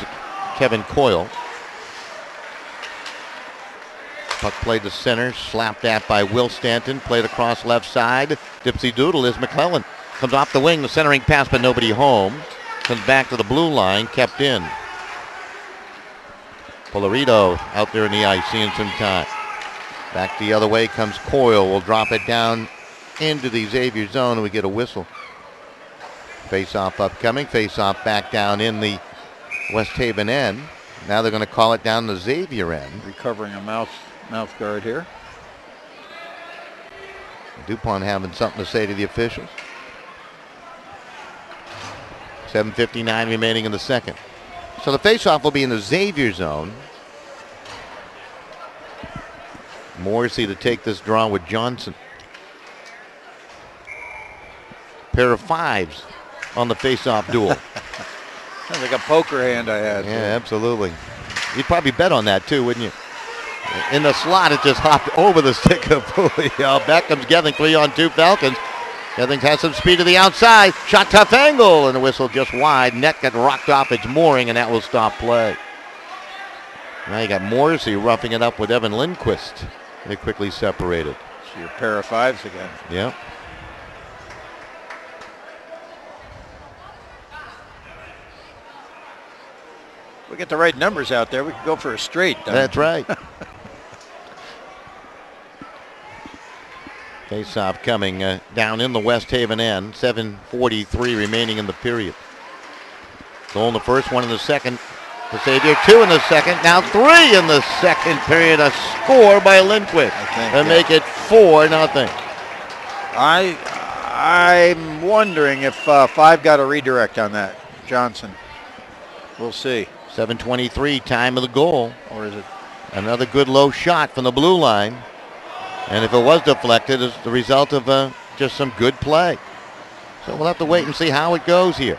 Kevin Coyle. Puck played to center, slapped at by Will Stanton, played across left side. Dipsy Doodle is McClellan. Comes off the wing, the centering pass, but nobody home. Comes back to the blue line, kept in. Polarito out there in the ice, seeing some time. Back the other way comes Coyle. Will drop it down into the Xavier zone, and we get a whistle. Face-off upcoming. Face-off back down in the West Haven end. Now they're going to call it down the Xavier end. Recovering a mouth guard here. DuPont having something to say to the officials. 7:59 remaining in the second. So the face-off will be in the Xavier zone. Morrissey to take this draw with Johnson. Pair of fives on the face-off duel. Sounds like a poker hand I had. Yeah, absolutely. You'd probably bet on that too, wouldn't you? In the slot, it just hopped over the stick of Pouliot. Back comes Gething, 3-on-2 Falcons. Gething has some speed to the outside. Shot tough angle, and the whistle just wide. Net got rocked off its mooring, and that will stop play. Now you got Morrissey roughing it up with Evan Lindquist. They quickly separated. So your pair of fives again. Yep. We get the right numbers out there, we can go for a straight. That's right. Face-off coming down in the West Haven end. 7:43 remaining in the period. Goal in the first, one in the second. For Xavier, 2 in the second. Now 3 in the second period. A score by Lindquist to make it 4-0. I'm wondering if 5 got a redirect on that. Johnson. We'll see. 7:23 time of the goal. Or is it? Another good low shot from the blue line. And if it was deflected, it's the result of just some good play. So we'll have to wait and see how it goes here.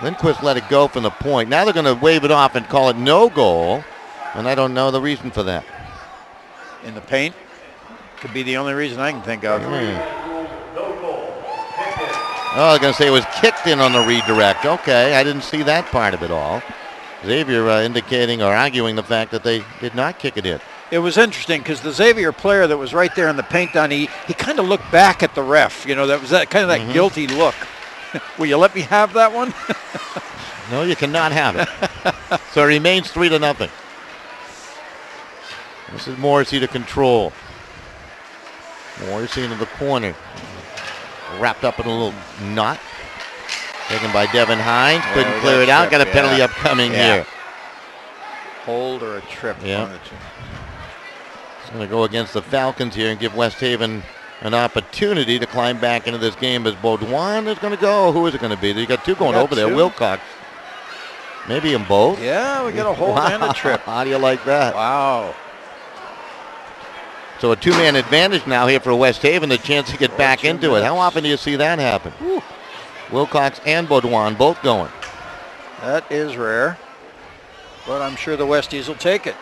Lindquist let it go from the point. Now they're going to wave it off and call it no goal. And I don't know the reason for that. In the paint? Could be the only reason I can think of. Oh, I was going to say it was kicked in on the redirect. Okay, I didn't see that part of it all. Xavier indicating or arguing the fact that they did not kick it in. It was interesting because the Xavier player that was right there in the paint on, he kind of looked back at the ref. You know, that was that kind of that guilty look. Will you let me have that one? No, you cannot have it. So it remains 3-0. This is Morrissey to control. Morrissey into the corner. Wrapped up in a little knot. Taken by Devin Hines. Couldn't clear it out. Got a penalty upcoming here. Hold or a trip. Yeah. It's going to go against the Falcons here and give West Haven an opportunity to climb back into this game as Baudouin is going to go. Who is it going to be? You got 2 going over there. Wilcox. Maybe in both. Yeah, we got a hold and a trip. How do you like that? Wow. So a two-man advantage now here for West Haven, the chance to get back into it. How often do you see that happen? Whew. Wilcox and Baudouin both going. That is rare, but I'm sure the Westies will take it.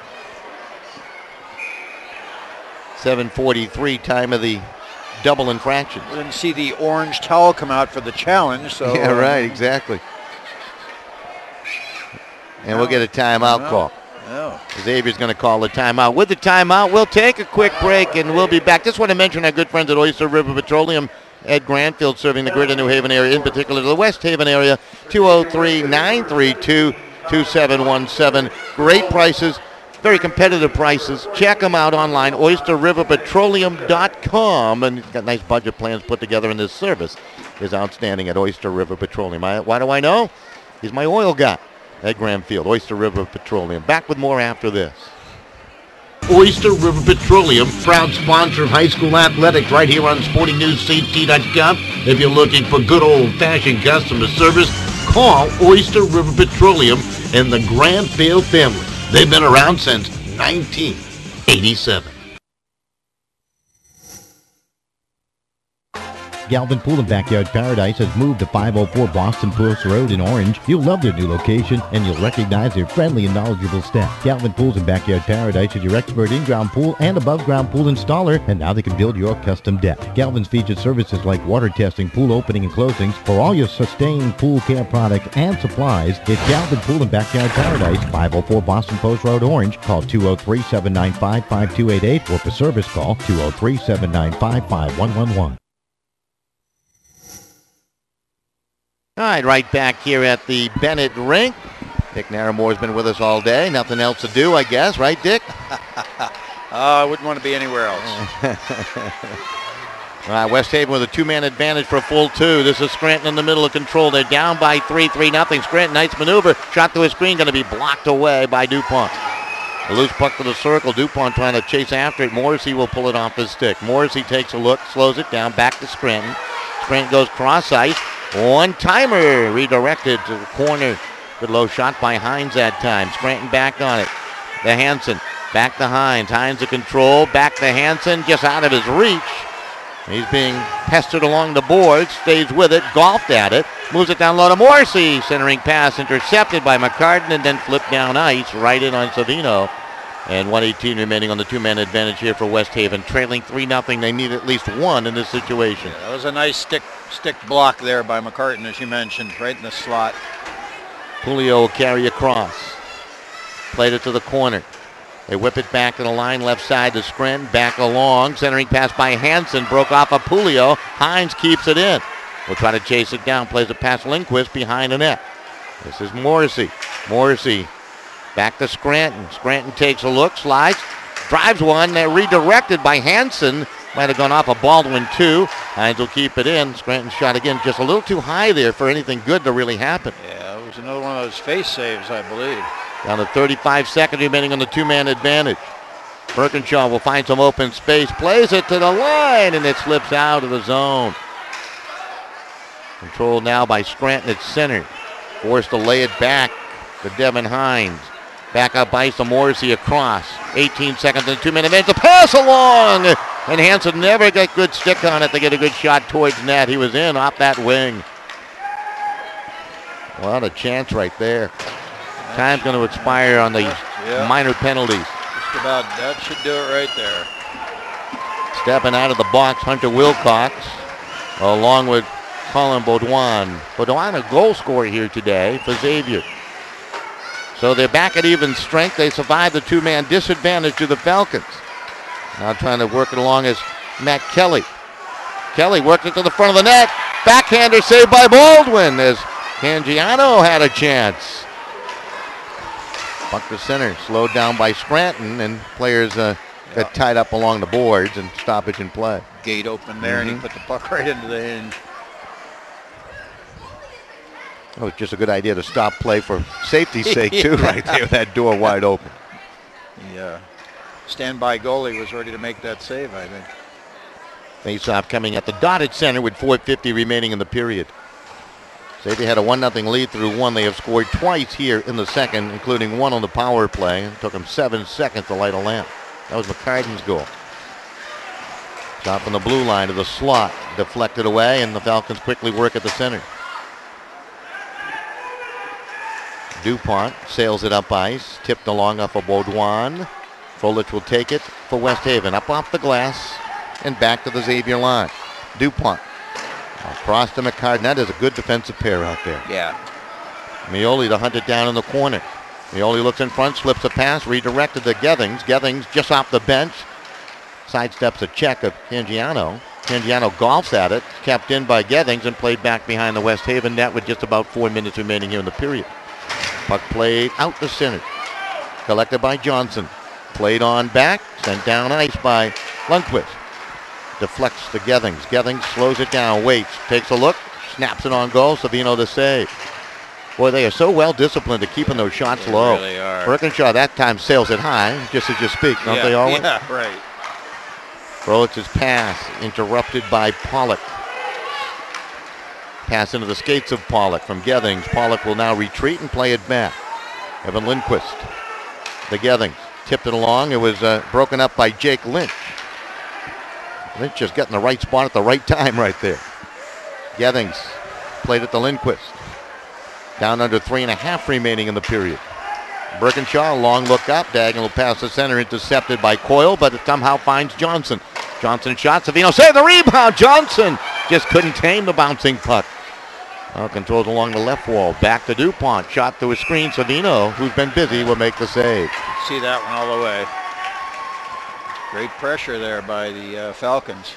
7:43 time of the double infraction. We didn't see the orange towel come out for the challenge, so. Yeah, right, exactly. And we'll get a timeout call. No. Xavier's going to call the timeout. With the timeout, we'll take a quick break and we'll be back. Just want to mention our good friends at Oyster River Petroleum. Ed Granfield serving the greater New Haven area, in particular the West Haven area. 203-932-2717. Great prices, very competitive prices. Check them out online, oysterriverpetroleum.com. And he's got nice budget plans put together, and this service is outstanding at Oyster River Petroleum. Why do I know? He's my oil guy. Ed Granfield, Oyster River Petroleum. Back with more after this. Oyster River Petroleum, proud sponsor of high school athletics right here on SportingNewsCT.com. If you're looking for good old-fashioned customer service, call Oyster River Petroleum and the Granfield family. They've been around since 1987. Galvin Pool and Backyard Paradise has moved to 504 Boston Post Road in Orange. You'll love their new location, and you'll recognize their friendly and knowledgeable staff. Galvin Pools and Backyard Paradise is your expert in-ground pool and above-ground pool installer, and now they can build your custom deck. Galvin's featured services like water testing, pool opening and closings. For all your sustained pool care products and supplies, it's Galvin Pool and Backyard Paradise, 504 Boston Post Road, Orange. Call 203-795-5288, or for service call 203-795-5111. All right back here at the Bennett Rink. Dick Narramore's been with us all day. Nothing else to do, I guess. Right, Dick? I wouldn't want to be anywhere else. All right, West Haven with a two-man advantage for a full two. This is Scranton in the middle of control. They're down by 3-0. Scranton, nice maneuver. Shot to his screen, going to be blocked away by DuPont. A loose puck to the circle. DuPont trying to chase after it. Morrissey will pull it off his stick. Morrissey takes a look, slows it down, back to Scranton. Scranton goes cross ice. One-timer redirected to the corner. Good low shot by Hines that time. Scranton back on it. The Hansen back to Hines. Hines to control. Back to Hansen. Just out of his reach. He's being pestered along the boards. Stays with it. Golfed at it. Moves it down low to Morrissey. Centering pass intercepted by McCartan and then flipped down ice. Right in on Savino. And 1:18 remaining on the two-man advantage here for West Haven. Trailing 3-0. They need at least one in this situation. Yeah, that was a nice stick block there by McCartan, as you mentioned, right in the slot. Julio will carry across. Played it to the corner. They whip it back to the line, left side to Scranton. Back along. Centering pass by Hansen. Broke off of Julio. Hines keeps it in. Will try to chase it down. Plays it past Lindquist behind the net. This is Morrissey. Morrissey back to Scranton. Scranton takes a look, slides, drives one. Redirected by Hansen. Might have gone off of Baldwin, too. Hines will keep it in. Scranton shot again just a little too high there for anything good to really happen. Yeah, it was another one of those face saves, I believe. Down to 35 seconds remaining on the two-man advantage. Birkinshaw will find some open space, plays it to the line, and it slips out of the zone. Controlled now by Scranton at center. Forced to lay it back to Devin Hines. Back up ice to Morrissey across. 18 seconds and 2-minute advantage. The pass along! And Hansen never got good stick on it to get a good shot towards net. He was in off that wing. What a chance right there. Time's going to expire on the minor penalties. Just about, that should do it right there. Stepping out of the box, Hunter Wilcox, along with Colin Baudouin. Baudouin a goal scorer here today for Xavier. So they're back at even strength. They survived the two-man disadvantage to the Falcons. Now trying to work it along is Matt Kelly. Kelly worked it to the front of the net. Backhander saved by Baldwin as Cangiano had a chance. Puck to center, slowed down by Scranton, and players got tied up along the boards and stoppage in play. Gate open there, and he put the puck right into the hinge. It was just a good idea to stop play for safety's sake, too, right there, with that door wide open. Yeah. Standby goalie was ready to make that save, I think. Face-off coming at the dotted center with 4:50 remaining in the period. Xavier had a 1-0 lead through one. They have scored twice here in the second, including one on the power play. It took them 7 seconds to light a lamp. That was McCartan's goal. Stop on the blue line to the slot. Deflected away, and the Falcons quickly work at the center. DuPont sails it up ice. Tipped along off of Baudouin. Frolich will take it for West Haven. Up off the glass and back to the Xavier line. DuPont across to McCartan. That is a good defensive pair out there. Yeah. Mioli to hunt it down in the corner. Mioli looks in front, slips a pass, redirected to Gethings. Gethings just off the bench. Sidesteps a check of Cangiano. Cangiano golfs at it, kept in by Gethings and played back behind the West Haven net with just about 4 minutes remaining here in the period. Puck played out to center. Collected by Johnson. Played on back, sent down ice by Lundqvist. Deflects to Gethings. Gethings slows it down, waits, takes a look, snaps it on goal. Savino to save. Boy, they are so well disciplined to keeping those shots They low. really are. Birkinshaw that time sails it high, just as you speak, don't they always? Yeah, right. Frolich's pass interrupted by Pollock. Pass into the skates of Pollock from Gethings. Pollock will now retreat and play it back. Evan Lindquist. The Gethings. Tipped it along. It was broken up by Jake Lynch. Lynch just got in the right spot at the right time right there. Gethings played it to Lindquist. Down under 3.5 remaining in the period. Birkinshaw, long look up. Diagonal pass to center, intercepted by Coyle, but it somehow finds Johnson. Johnson shot. Savino saved the rebound. Johnson just couldn't tame the bouncing puck. Well, controls along the left wall. Back to DuPont. Shot through a screen. Savino, who's been busy, will make the save. See that one all the way. Great pressure there by the Falcons.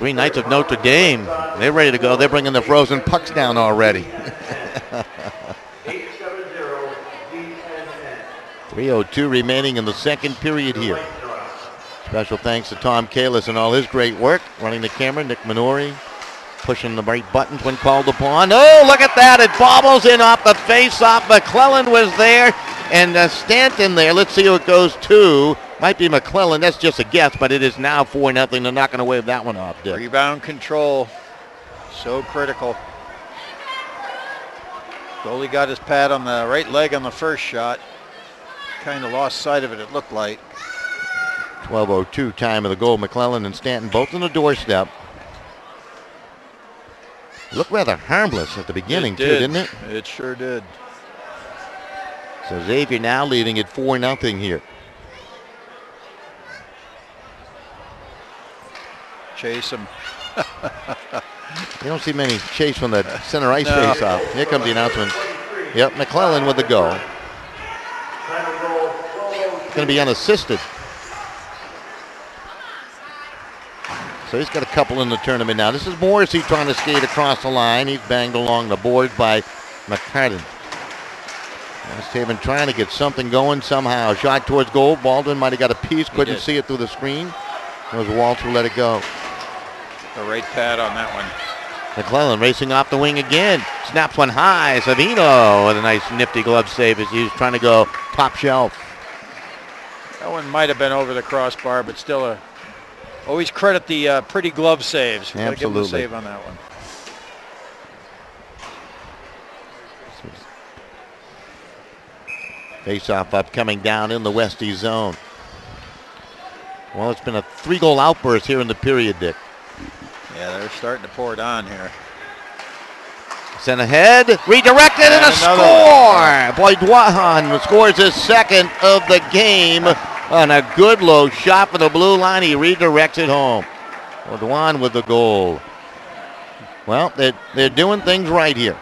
Green Knights of Notre Dame. They're ready to go. They're bringing the frozen pucks down already. 3:02 remaining in the second period here. Special thanks to Tom Kalis and all his great work. Running the camera, Nick Minori. Pushing the right buttons when called upon. Oh, look at that. It bobbles in off the face-off. McClellan was there. And Stanton there. Let's see who it goes to. Might be McClellan. That's just a guess, but it is now 4-0. They're not going to wave that one off, Dick. Rebound control. So critical. Goalie got his pad on the right leg on the first shot. Kind of lost sight of it, it looked like. 12:02 time of the goal. McClellan and Stanton both on the doorstep. Looked rather harmless at the beginning, too, didn't it? It sure did. So Xavier now leading at 4-0 here. Chase him. You don't see many chase from the center ice face-off. Here comes the announcement. Yep, McClellan with the goal. Going to be unassisted. So he's got a couple in the tournament now. This is Morrissey trying to skate across the line. He's banged along the boards by McCartan. West Haven trying to get something going somehow. Shot towards goal. Baldwin might have got a piece. Couldn't see it through the screen. It was Walsh who let it go. The right pad on that one. McClellan racing off the wing again. Snaps one high. Savino with a nice nifty glove save as he's trying to go top shelf. That one might have been over the crossbar, but still always credit the pretty glove saves. Gotta give him a save on that one. Face-off up coming down in the Westie zone. Well, it's been a 3-goal outburst here in the period, Dick. Yeah, they're starting to pour it on here. Sent ahead, redirected, and a score! Baudouin scores his second of the game on a good low shot for the blue line. He redirects it home. Baudouin with the goal. Well, they're doing things right here.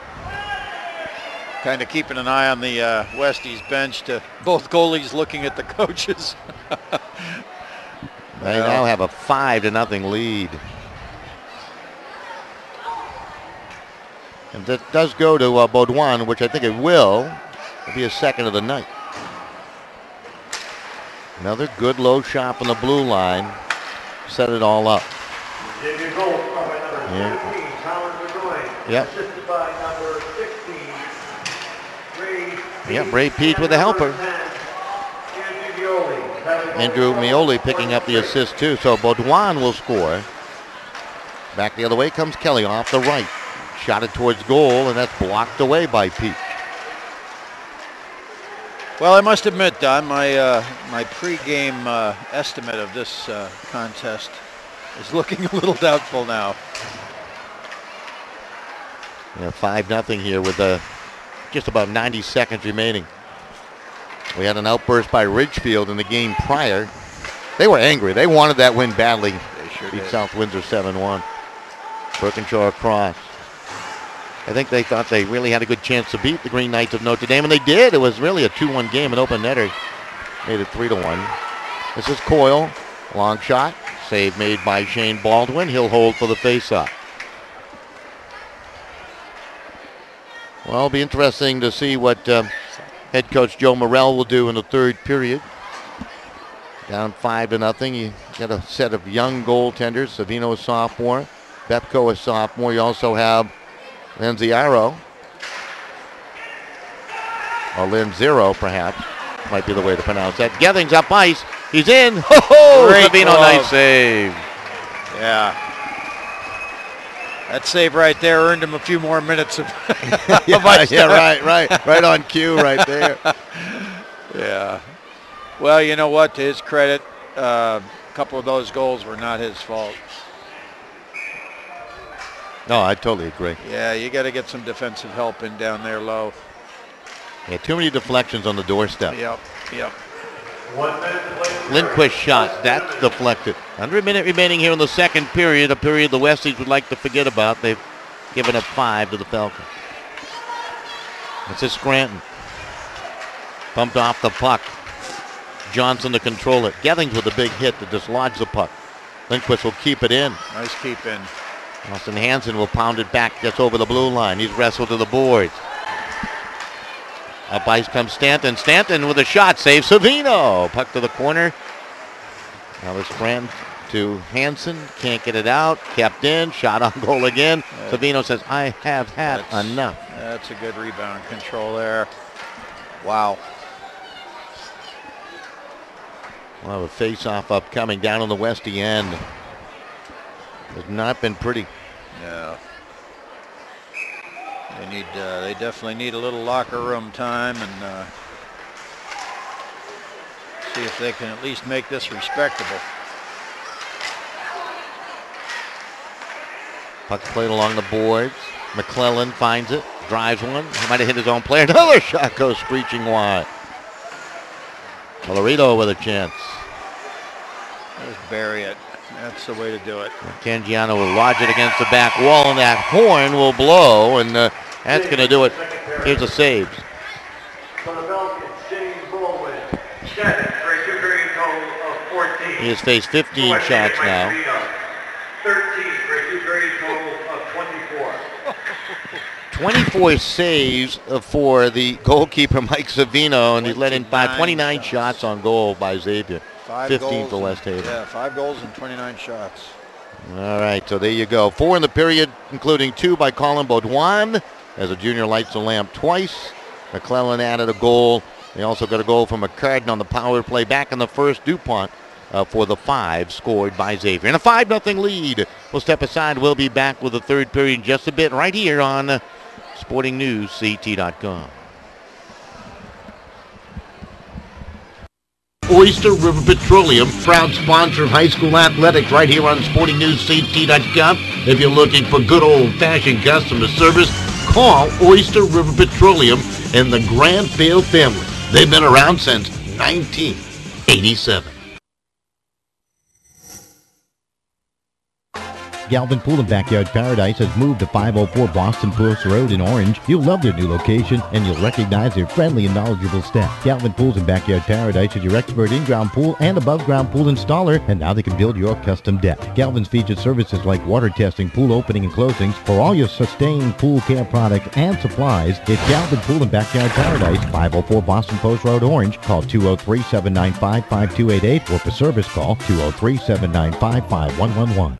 Kind of keeping an eye on the Westies bench to both goalies looking at the coaches. They now have a 5-0 lead. And that does go to Baudouin, which I think it will. It'll be his second of the night. Another good low shot from the blue line. Set it all up. Xavier goal scored by number 14, Colin McGoy. Yep. Assisted by number 16, Ray. Yep, Ray Peach with a helper. Andrew Mioli picking up the assist too. So Baudouin will score. Back the other way comes Kelly off the right. Shot it towards goal, and that's blocked away by Peach. Well, I must admit, Don, my pregame estimate of this contest is looking a little doubtful now. Yeah, 5-0 here with just about 90 seconds remaining. We had an outburst by Ridgefield in the game prior. They were angry. They wanted that win badly. They sure Beat did. South Windsor 7-1. Birkinshaw across. I think they thought they really had a good chance to beat the Green Knights of Notre Dame, and they did. It was really a 2-1 game. An open netter made it 3-1. This is Coyle. Long shot. Save made by Shane Baldwin. He'll hold for the faceoff. Well, it'll be interesting to see what head coach Joe Morrell will do in the third period. Down 5-0. You got a set of young goaltenders. Savino a sophomore. Bepko a sophomore. You also have Linziaro. Or Linzero, perhaps. Might be the way to pronounce that. Gethings up ice. He's in. Ho-ho! Savino, nice save. Yeah. That save right there earned him a few more minutes of, of ice time. Right on cue right there. Yeah. Well, you know what? To his credit, a couple of those goals were not his fault. No, I totally agree. Yeah, you got to get some defensive help in down there low. Yeah, too many deflections on the doorstep. Yep. 1 minute to play. Lindquist shot. That's deflected. Under a minute remaining here in the second period, a period the Westies would like to forget about. They've given up 5 to the Falcons. This is Scranton. Pumped off the puck. Johnson to control it. Gethings with a big hit to dislodge the puck. Lindquist will keep it in. Nice keep in. Austin Hansen will pound it back, gets over the blue line. He's wrestled to the boards. Up ice comes Stanton. Stanton with a shot, saves Savino. Puck to the corner. Now this Scranton to Hansen. Can't get it out. Kept in. Shot on goal again. Savino says, I have had enough. That's a good rebound control there. Wow. We'll have a face-off upcoming down on the Westie end. Has not been pretty. Yeah. They definitely need a little locker room time and see if they can at least make this respectable. Puck played along the boards. McClellan finds it, drives one. He might have hit his own player. Another shot goes screeching wide. Colorado with a chance. Just bury it. That's the way to do it. Cangiano will lodge it against the back wall, and that horn will blow, and that's going to do it. Here's the saves. For the Falcons, James Baldwin, 7 for a two-period total of 14. He has faced 15 shots now. 13 for a two-period total of 24. 24 saves for the goalkeeper, Mike Savino, and he's let in 29 shots on goal by Xavier. 15 for West Haven. Yeah, 5 goals and 29 shots. All right, so there you go. 4 in the period, including 2 by Colin Baudouin, as a junior lights the lamp twice. McClellan added a goal. They also got a goal from McCartan on the power play back in the first. DuPont for the 5 scored by Xavier. And a 5-0 lead. We'll step aside. We'll be back with the third period in just a bit right here on SportingNewsCT.com. Oyster River Petroleum, proud sponsor of high school athletics right here on SportingNewsCT.com. If you're looking for good old-fashioned customer service, call Oyster River Petroleum and the Granville family. They've been around since 1987. Galvin Pool and Backyard Paradise has moved to 504 Boston Post Road in Orange. You'll love their new location, and you'll recognize their friendly and knowledgeable staff. Galvin Pools and Backyard Paradise is your expert in-ground pool and above-ground pool installer, and now they can build your custom deck. Galvin's featured services like water testing, pool opening and closings. For all your sustained pool care products and supplies, it's Galvin Pool and Backyard Paradise, 504 Boston Post Road, Orange. Call 203-795-5288, or for service call 203-795-5111.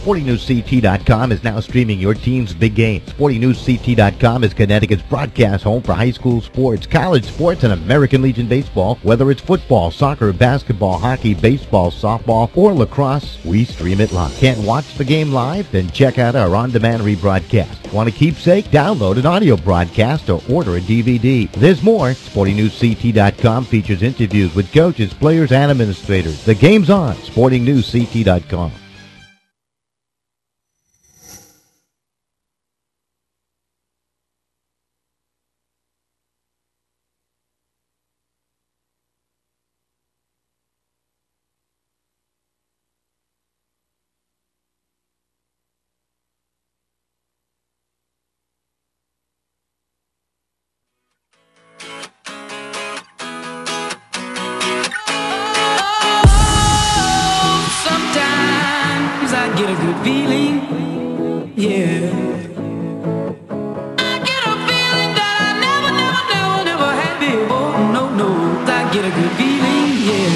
SportingNewsCT.com is now streaming your team's big game. SportingNewsCT.com is Connecticut's broadcast home for high school sports, college sports, and American Legion baseball. Whether it's football, soccer, basketball, hockey, baseball, softball, or lacrosse, we stream it live. Can't watch the game live? Then check out our on-demand rebroadcast. Want a keepsake? Download an audio broadcast or order a DVD. There's more. SportingNewsCT.com features interviews with coaches, players, and administrators. The game's on. SportingNewsCT.com. Sometimes I get a good feeling, yeah. I get a feeling that I never had before. No, I get a good feeling, yeah.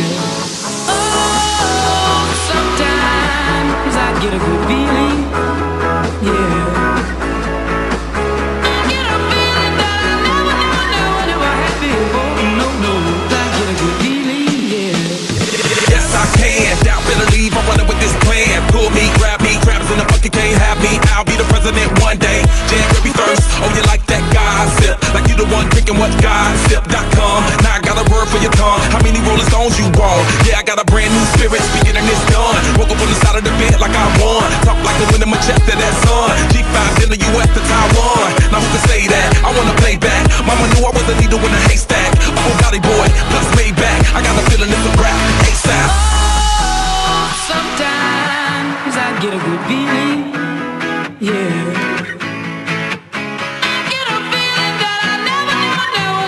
Oh, sometimes I get a good feeling, yeah. I get a feeling that I never had before. No, I get a good feeling, yeah. Yes, I can. Doubt, better leave. I'm running with this plan. Pull me, grab me. Crabs in the bucket can't have me. I'll be the president one day. January 1st. Oh, you like that gossip? Like you the one drinking what gossip.com. Now I got a word for your tongue. How many Rolling Stones you bought? Yeah, I got a brand new spirit. Speaking and it's done. Woke up on the side of the bed like I won. Talk like the wind in my chest to that sun. G5 in the US to Taiwan. Now who can say that? I wanna play back. Mama knew I was a needle in a haystack. Oh, Gotti boy, plus Maybach. I got a feeling it's a rap. ASAP. Sometimes I get a good feeling, yeah. I get a feeling that I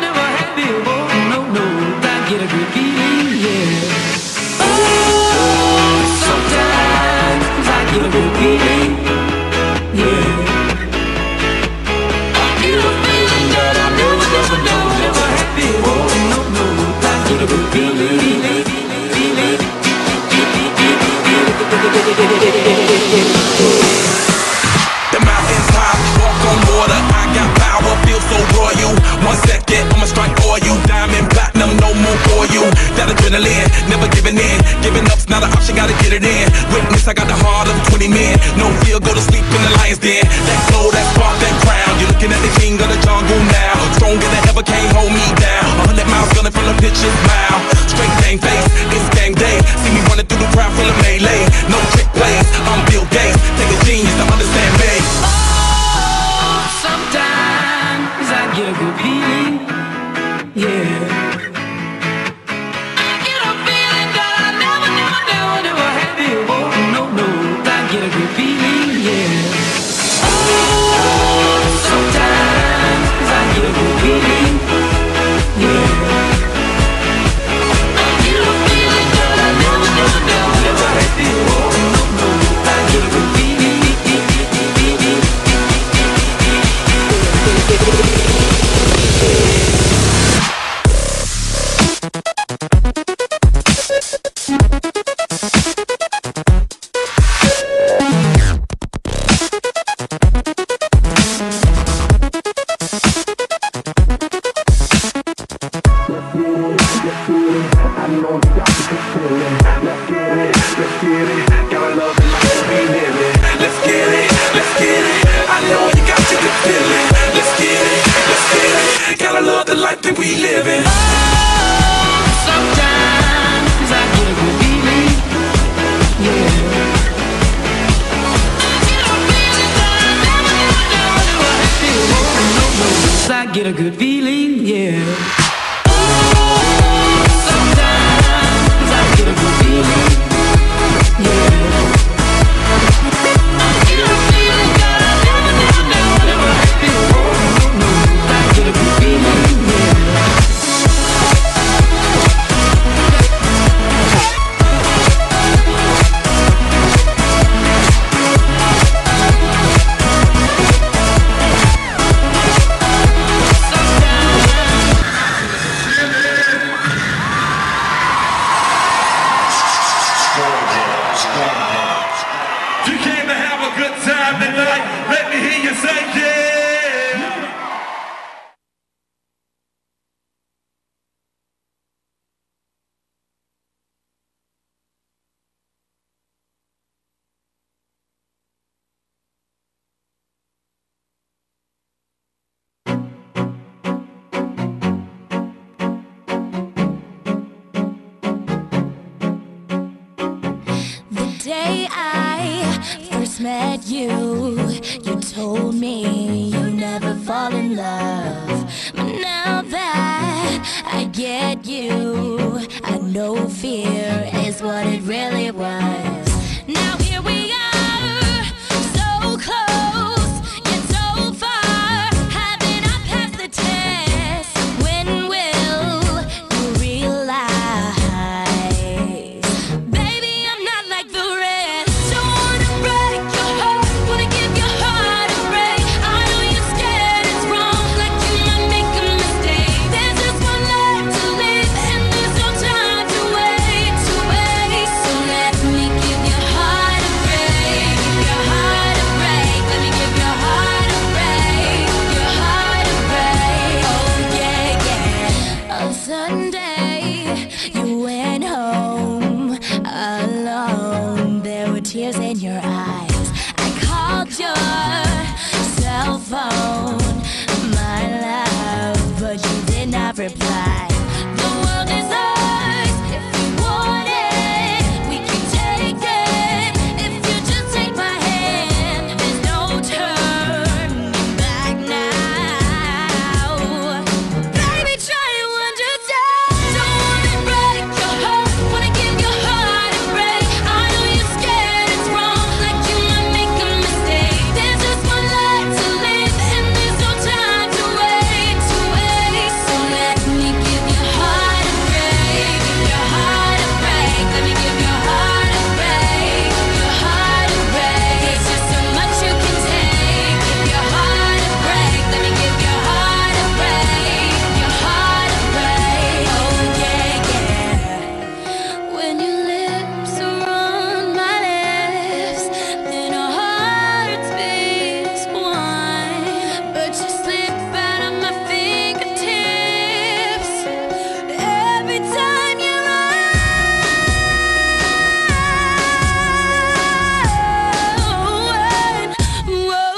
never had before. No, I get a good feeling, yeah. Oh, sometimes I get a good feeling, yeah. I get a feeling that I never had before. No, I get a good feeling. The mountains high, walk on water. I got power, feel so royal. 1 second, I'ma strike for you. Diamond, platinum, no more for you. That adrenaline, never giving in. Giving up's not an option, gotta get it in. Witness, I got the heart of 20 men. No fear, go to sleep in the lion's den. That glow, that spark, that crown. You're looking at the king of the jungle now. Stronger than ever, can't hold me down. 100 miles gunning from the pitcher's mouth. Straight game face, it's game day. See me running through the crowd full of melee. No trick plays, I'm Bill Gates. Take a genius to understand me. Oh, sometimes I get a good feeling, yeah. I get a feeling that I never had before. No, I get a good feeling, yeah. Oh, sometimes I get a good feeling, yeah. I get a feeling that I never had before. No, I get a good feeling. Get a good feeling, yeah. Oh, sometimes I get a good feeling, yeah. I get a feeling that I never had before. No, I get a good feeling, yeah. Sometimes met you, you told me you never fall in love. But now that I get you, I know fear is what it really was. Now here we are, so close, yet so far. Haven't I passed the test? When will you realize? Baby, I'm not like the rest. Don't wanna break your heart, wanna give your heart a break. I know you're scared it's wrong, like you might make a mistake. There's just one life to live, and there's no time to wait, to wait. So let me give your heart a break, your heart a break. Let me give your heart a break, your heart a break. Oh yeah, yeah. On Sunday, you went home alone. There were tears in your eyes. I called your cell phone, my love, but you did not reply. The world is ours if we want it. We can take it if you just take my hand. There's no turning back now. Baby, try to understand. Don't wanna break your heart, wanna give your heart a break. I know you're scared it's wrong, like you might make a mistake. There's just one life to live, and there's no time to wait, to wait. So let me give your heart a break, your heart a break. Let me give your heart a break, your heart a break. There's just so much you can take. Give your heart a break. Let me give your heart a break, your heart a break. Oh yeah, yeah. When your lips are on my lips, then our hearts beat as one. But you slip out of my fingertips every time you run. Whoa.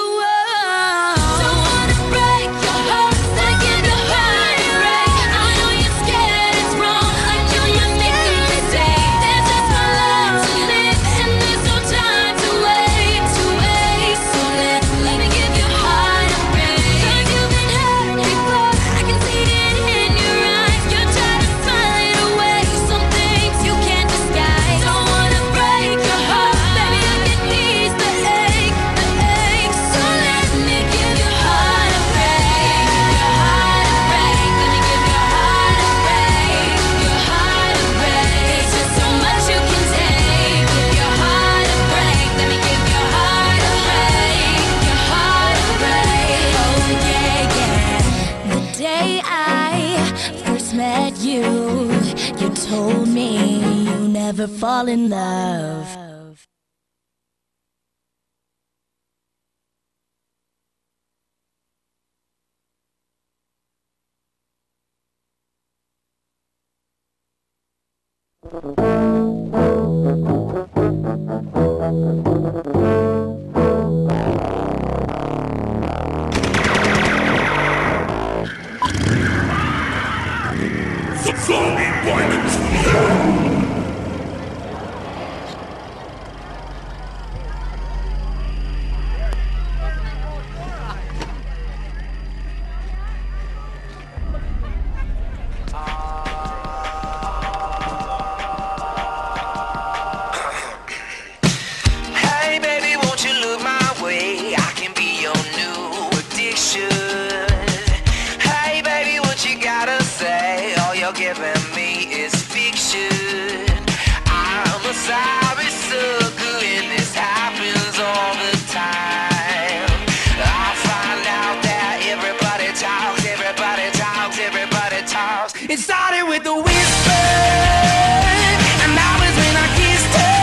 Don't wanna break your heart, wanna give your heart a break. I know you're scared it's wrong, like you might make a mistake. There's just one life to live, and there's no time to wait, to wait. So let me give your heart a break. 'Cause you've been hurt before, I can see it in your eyes. You're trying to find a way, some things you can't disguise. Don't wanna break your heart, baby, I can ease the ache, the ache. So let me give your heart a break, your heart a break. Let me give your heart a break, your heart a break. There's just so much you can take. Give your heart a break. Let me give your heart a break, your heart a break. Oh yeah, yeah. The day I first met you, you told me you never fall in love. Zombie violence. Hey baby, won't you look my way? I can be your new addiction. Hey baby, what you gotta say? All you're giving me is fiction. I'm a sorry sucker, and this happens all the time. I find out that everybody talks, everybody talks, everybody talks. It started with a whisper, and that was when I kissed her.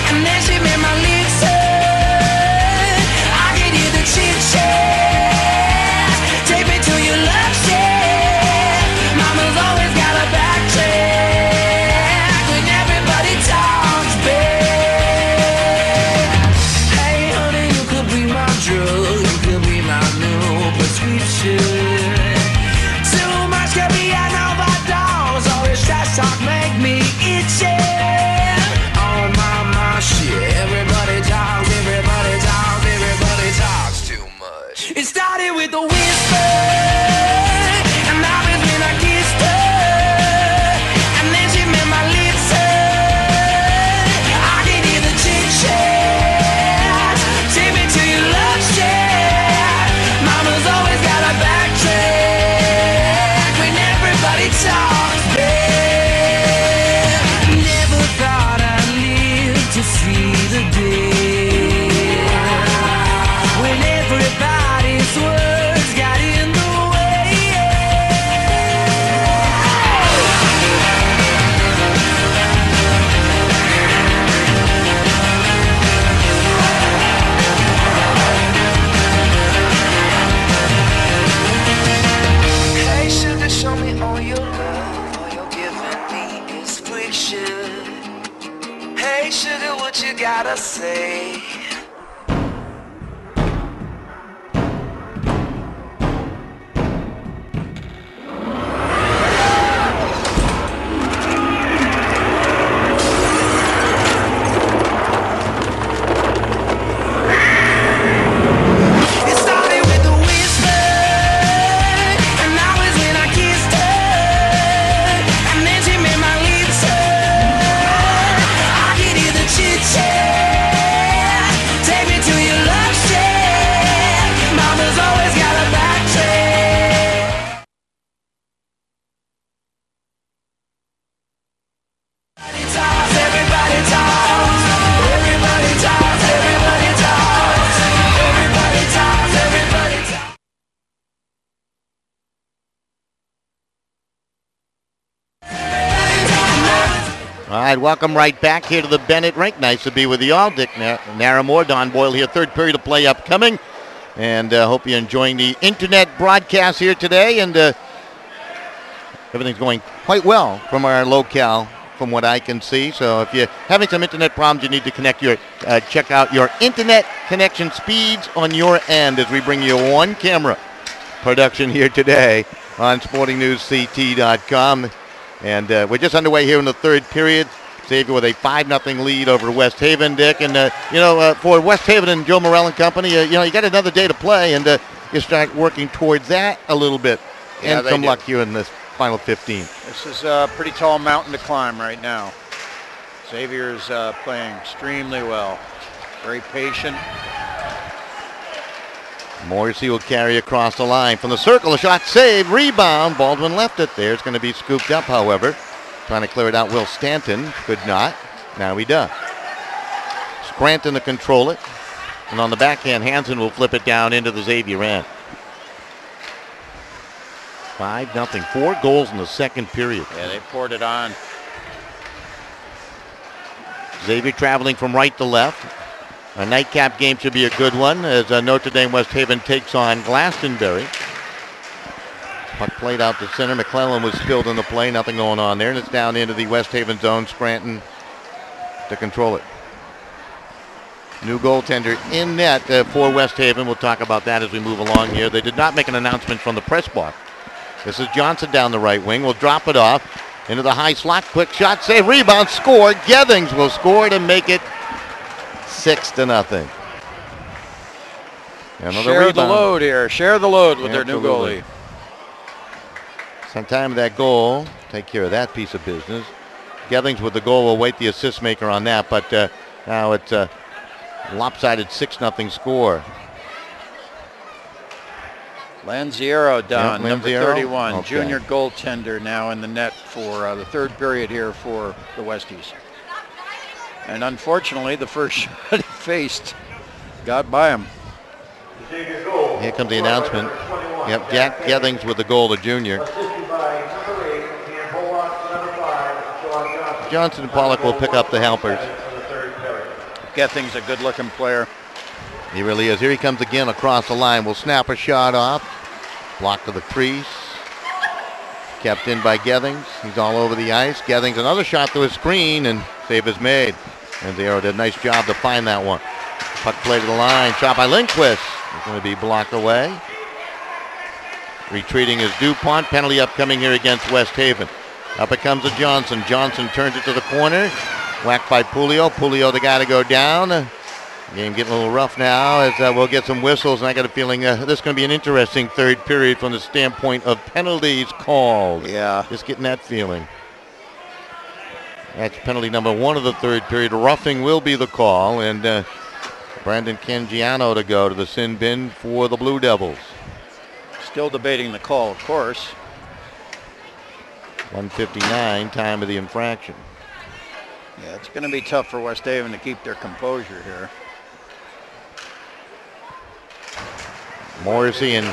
And then she made my lips hurt. I could hear the chit chat. Take me to your love shack. Mama's always got a backtrack when everybody talks back. Hey honey, you could be my drug, you could be my new prescription. Too much could be an overdose. I say. It started with a whisper, and that was when I kissed her, and then she made my lips hurt. I could hear the chit chat. Take me to your love shack. Mama's always got a backtrack. Everybody talks, everybody talks, everybody talks, everybody talks, everybody talks, everybody talks. All right, welcome right back here to the Bennett rink. Nice to be with you all. Dick Naramore, Don Boyle here. Third period of play upcoming. And hope you're enjoying the internet broadcast here today. And everything's going quite well from our locale, from what I can see. So if you're having some internet problems, you need to check out your internet connection speeds on your end as we bring you a one-camera production here today on SportingNewsCT.com. And we're just underway here in the third period. Xavier with a 5-0 lead over West Haven, Dick. And, for West Haven and Joe Morell and company, you got another day to play, and you start working towards that a little bit. Yeah, and they some do. luck here in this final 15. This is a pretty tall mountain to climb right now. Xavier's playing extremely well. Very patient. Morrissey will carry across the line. From the circle, a shot saved, rebound. Baldwin left it there. It's going to be scooped up, however. Trying to clear it out, Will Stanton. Could not. Now he does. Scranton to control it. And on the backhand, Hansen will flip it down into the Xavier end. 5-0. 4 goals in the second period. Yeah, they poured it on. Xavier traveling from right to left. A nightcap game should be a good one as Notre Dame West Haven takes on Glastonbury. Puck played out to center. McClellan was spilled in the play. Nothing going on there. And it's down into the West Haven zone. Scranton to control it. New goaltender in net for West Haven. We'll talk about that as we move along here. They did not make an announcement from the press box. This is Johnson down the right wing. Will drop it off into the high slot. Quick shot, save, rebound, score. Gethings will score to make it 6-0. Share the load here. Share the load with their new goalie. Sometime that goal, take care of that piece of business. Gethings with the goal will wait the assist maker on that, but now it's a lopsided 6-0 score. Lanziero down, number Lanziero? 31, Okay. junior goaltender now in the net for the third period here for the Westies. And unfortunately, the first shot he faced got by him. Here comes the announcement. Yep, Jack Gethings with the goal, the junior. Johnson and Pollock will pick up the helpers. Gethings a good-looking player. He really is. Here he comes again across the line. Will snap a shot off. Blocked to the crease. Kept in by Gethings. He's all over the ice. Gethings another shot to his screen, and save is made. And Zero did a nice job to find that one. Puck play to the line. Shot by Lindquist. It's going to be blocked away. Retreating is DuPont. Penalty upcoming here against West Haven. Up it comes to Johnson. Johnson turns it to the corner. Whacked by Pulio. Pulio the guy to go down. Game getting a little rough now as we'll get some whistles, and I got a feeling this is going to be an interesting third period from the standpoint of penalties called. Yeah. Just getting that feeling. That's penalty number 1 of the third period. Roughing will be the call, and Brandon Cangiano to go to the sin bin for the Blue Devils. Still debating the call, of course. 1:59, time of the infraction. Yeah, it's going to be tough for West Haven to keep their composure here. Morrissey and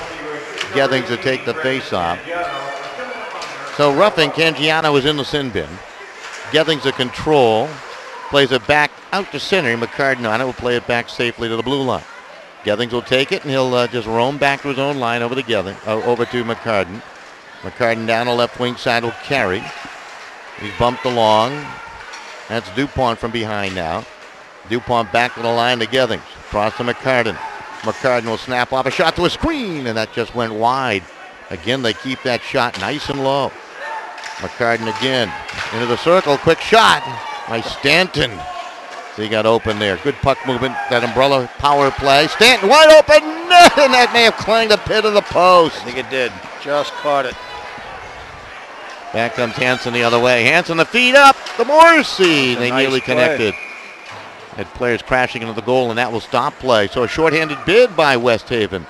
Gethings to take the face-off. So roughing, Cangiano is in the sin bin. Gethings a control, plays it back out to center. McCartan on it will play it back safely to the blue line. Gethings will take it, and he'll just roam back to his own line over to over to McCartan. McCartan down the left wing side will carry. He's bumped along. That's DuPont from behind now. DuPont back to the line to Gethings. Cross to McCartan. McCartan will snap off a shot to a screen, and that just went wide. Again, they keep that shot nice and low. McCartan again into the circle. Quick shot by Stanton. So he got open there. Good puck movement. That umbrella power play. Stanton wide open net, and that may have clanged the pit of the post. I think it did. Just caught it. Back comes Hansen the other way. Hansen the feed up. The Morrissey. They nice nearly play. connected. Had players crashing into the goal, and that will stop play. So a shorthanded bid by West Haven.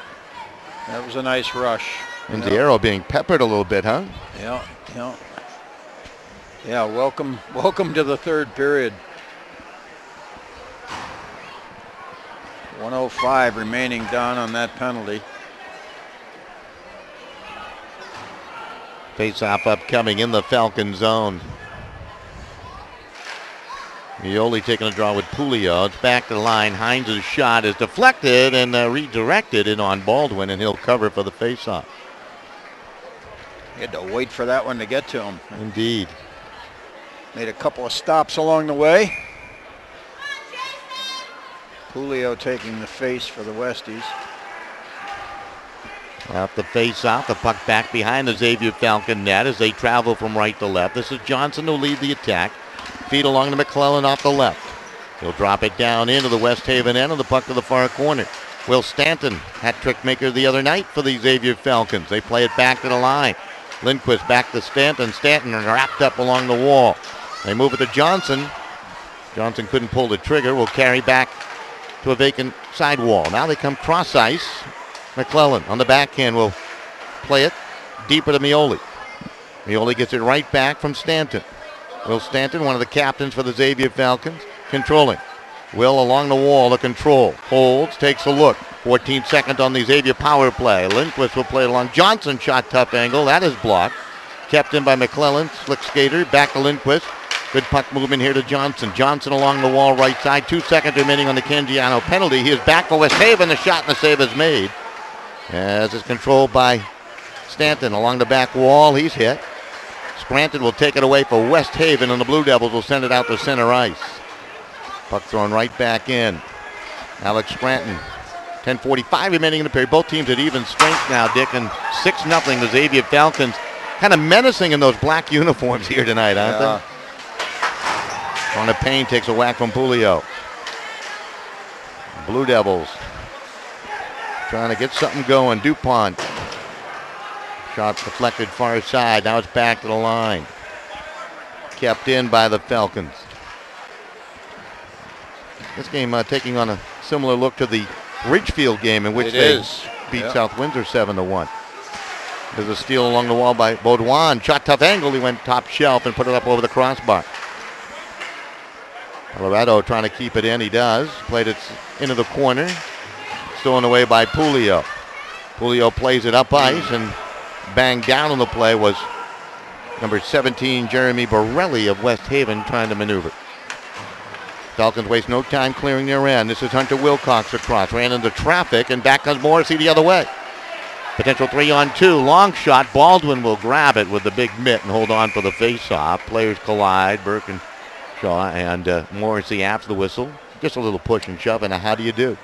That was a nice rush. And the arrow being peppered a little bit, huh? Yeah. Yeah, welcome to the third period. 1:05 remaining down on that penalty. Face-off upcoming in the Falcon zone. Mioli taking a draw with Pulio. It's back to the line. Hines' shot is deflected and redirected in on Baldwin, and he'll cover for the face-off. He had to wait for that one to get to him. Indeed. Made a couple of stops along the way. Pulio taking the face for the Westies. Off the face-off, the puck back behind the Xavier Falcon net as they travel from right to left. This is Johnson who lead the attack. Feed along to McClellan off the left. He'll drop it down into the West Haven end of the puck to the far corner. Will Stanton, hat-trick maker the other night for the Xavier Falcons. They play it back to the line. Lindquist back to Stanton. Stanton wrapped up along the wall. They move it to Johnson. Johnson couldn't pull the trigger. Will carry back to a vacant sidewall. Now they come cross ice. McClellan on the backhand will play it deeper to Mioli. Mioli gets it right back from Stanton. Will Stanton, one of the captains for the Xavier Falcons, controlling. Will along the wall to control. Holds, takes a look. 14 seconds on the Xavier power play. Lindquist will play it along. Johnson shot tough angle. That is blocked. Kept in by McClellan. Slick skater. Back to Lindquist. Good puck movement here to Johnson. Johnson along the wall right side. 2 seconds remaining on the Cangiano penalty. He is back for West Haven. The shot and the save is made. As it's controlled by Stanton along the back wall. He's hit. Scranton will take it away for West Haven, and the Blue Devils will send it out to center ice. Puck thrown right back in. Alex Scranton. 10:45 remaining in the period. Both teams at even strength now, Dick, and 6-0. The Xavier Falcons kind of menacing in those black uniforms here tonight, aren't they? On the Payne takes a whack from Pulio. Blue Devils trying to get something going. DuPont. Shot deflected far side. Now it's back to the line. Kept in by the Falcons. This game taking on a similar look to the Ridgefield game in which they beat South Windsor 7-1. There's a steal along the wall by Baudouin. Shot tough angle. He went top shelf and put it up over the crossbar. Colorado trying to keep it in. He does. Played it into the corner. Stolen away by Pulio. Pulio plays it up ice, and banged down on the play was number 17, Jeremy Borelli of West Haven, trying to maneuver. Falcons waste no time clearing their end. This is Hunter Wilcox across. Ran into traffic, and back comes Morrissey the other way. Potential 3-on-2. Long shot. Baldwin will grab it with the big mitt and hold on for the face-off. Players collide. Birkinshaw and Morrissey after the whistle. Just a little push and shove, and how do you do?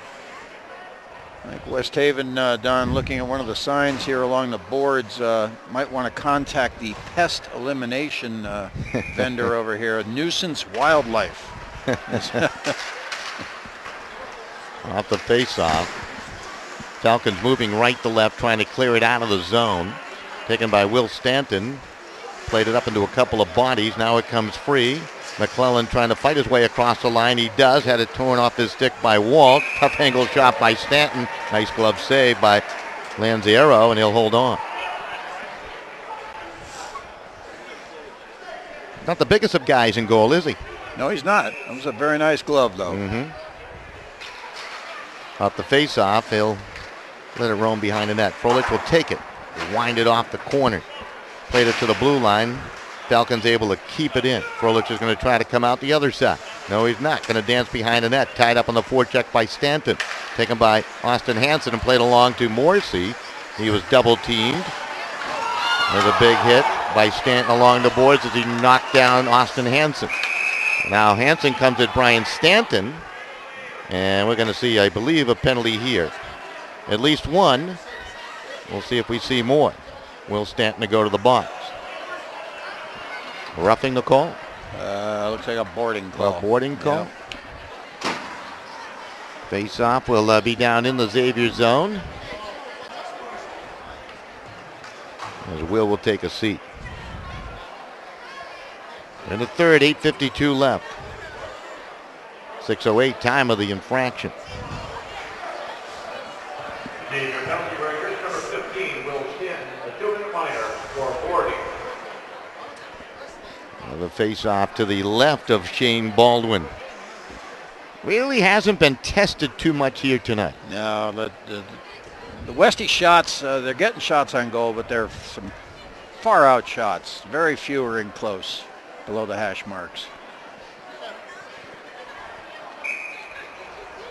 I think West Haven, Don, looking at one of the signs here along the boards, might want to contact the pest elimination vendor over here, Nuisance Wildlife. Off the face-off. Falcons moving right to left, trying to clear it out of the zone. Taken by Will Stanton. Played it up into a couple of bodies. Now it comes free. McClellan trying to fight his way across the line. He does. Had it torn off his stick by Walt. Tough angle shot by Stanton. Nice glove save by Lanziero, and he'll hold on. Not the biggest of guys in goal, is he? No, he's not. That was a very nice glove, though. Off the face-off, he'll let it roam behind the net. Froelich will take it. Wind it off the corner. Played it to the blue line. Falcons able to keep it in. Froelich is going to try to come out the other side. No, he's not. Going to dance behind the net. Tied up on the forecheck by Stanton. Taken by Austin Hansen and played along to Morrissey. He was double teamed. There's a big hit by Stanton along the boards as he knocked down Austin Hansen. Now Hansen comes at Brian Stanton. And we're going to see, I believe, a penalty here. At least one. We'll see if we see more. Will Stanton to go to the box. Roughing the call. Looks like a boarding call. A boarding call. Yeah. Face-off will be down in the Xavier zone. As Will take a seat. In the third, 8:52 left. 6:08 time of the infraction. Xavier penalty breakers, number 15, Will Stanton, a 2-minute minor for boarding. The face-off to the left of Shane Baldwin. Really hasn't been tested too much here tonight. No, the Westie shots, they're getting shots on goal, but they're some far out shots. Very few are in close, below the hash marks.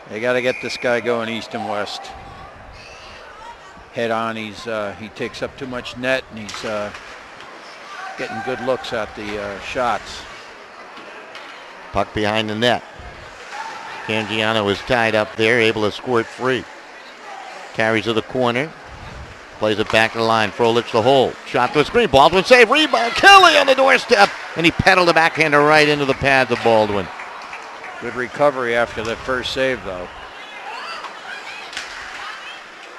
They got to get this guy going east and west. Head on, he takes up too much net, and he's getting good looks at the shots. Puck behind the net. Cangiano is tied up there, able to squirt free. Carries to the corner. Plays it back to the line. Frolich the hole. Shot to the screen. Baldwin save. Rebound. Kelly on the doorstep. And he pedaled the backhander right into the pads of Baldwin. Good recovery after that first save, though.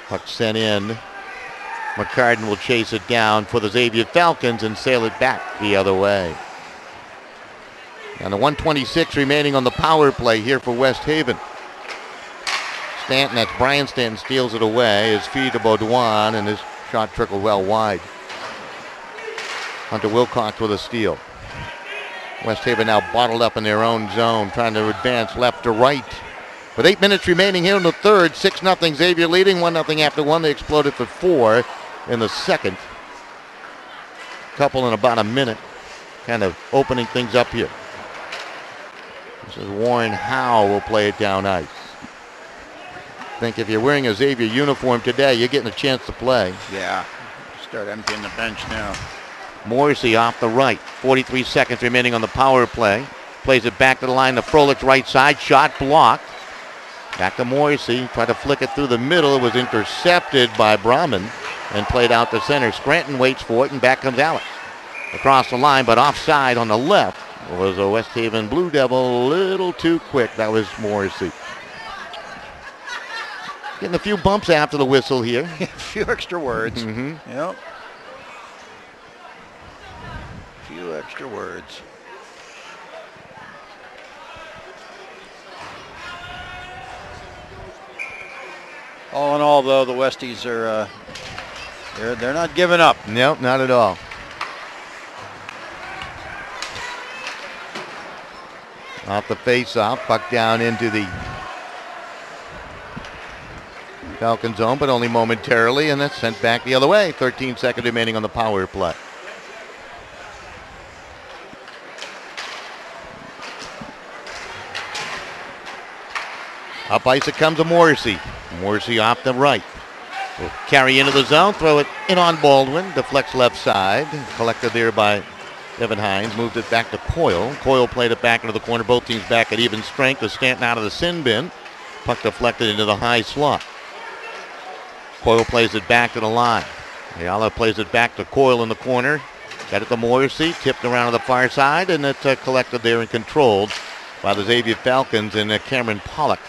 Puck sent in. McCartan will chase it down for the Xavier Falcons and sail it back the other way. And the 1:26 remaining on the power play here for West Haven. Stanton, that's Brian Stanton, steals it away. His feed to Baudouin, and his shot trickled well wide. Hunter Wilcox with a steal. West Haven now bottled up in their own zone, trying to advance left to right. With 8 minutes remaining here in the third, 6-0 Xavier leading, 1-0 after one. They exploded for 4 in the second. Couple in about a minute, kind of opening things up here. This is Warren Howe will play it down ice. I think if you're wearing a Xavier uniform today, you're getting a chance to play. Yeah, start emptying the bench now. Morrissey off the right. 43 seconds remaining on the power play. Plays it back to the line to Frolich right side. Shot blocked. Back to Morrissey. Tried to flick it through the middle. It was intercepted by Brahman and played out to center. Scranton waits for it, and back comes Alex. Across the line, but offside on the left was a West Haven Blue Devil. A little too quick. That was Morrissey. Getting a few bumps after the whistle here. A few extra words. Mm-hmm. Yep. A few extra words. All in all, though, the Westies are they're not giving up. Nope, not at all. Off the face-off, puck down into the Falcon zone, but only momentarily, and that's sent back the other way. 13 seconds remaining on the power play. Up ice it comes to Morrissey. Morrissey off the right. Will carry into the zone, throw it in on Baldwin, deflects left side. Collected there by Devin Hines, moved it back to Coyle. Coyle played it back into the corner. Both teams back at even strength with Stanton out of the sin bin. Puck deflected into the high slot. Coyle plays it back to the line. Ayala plays it back to Coyle in the corner. Got it to Morrissey, tipped around to the far side, and it's collected there and controlled by the Xavier Falcons and Cameron Pollock.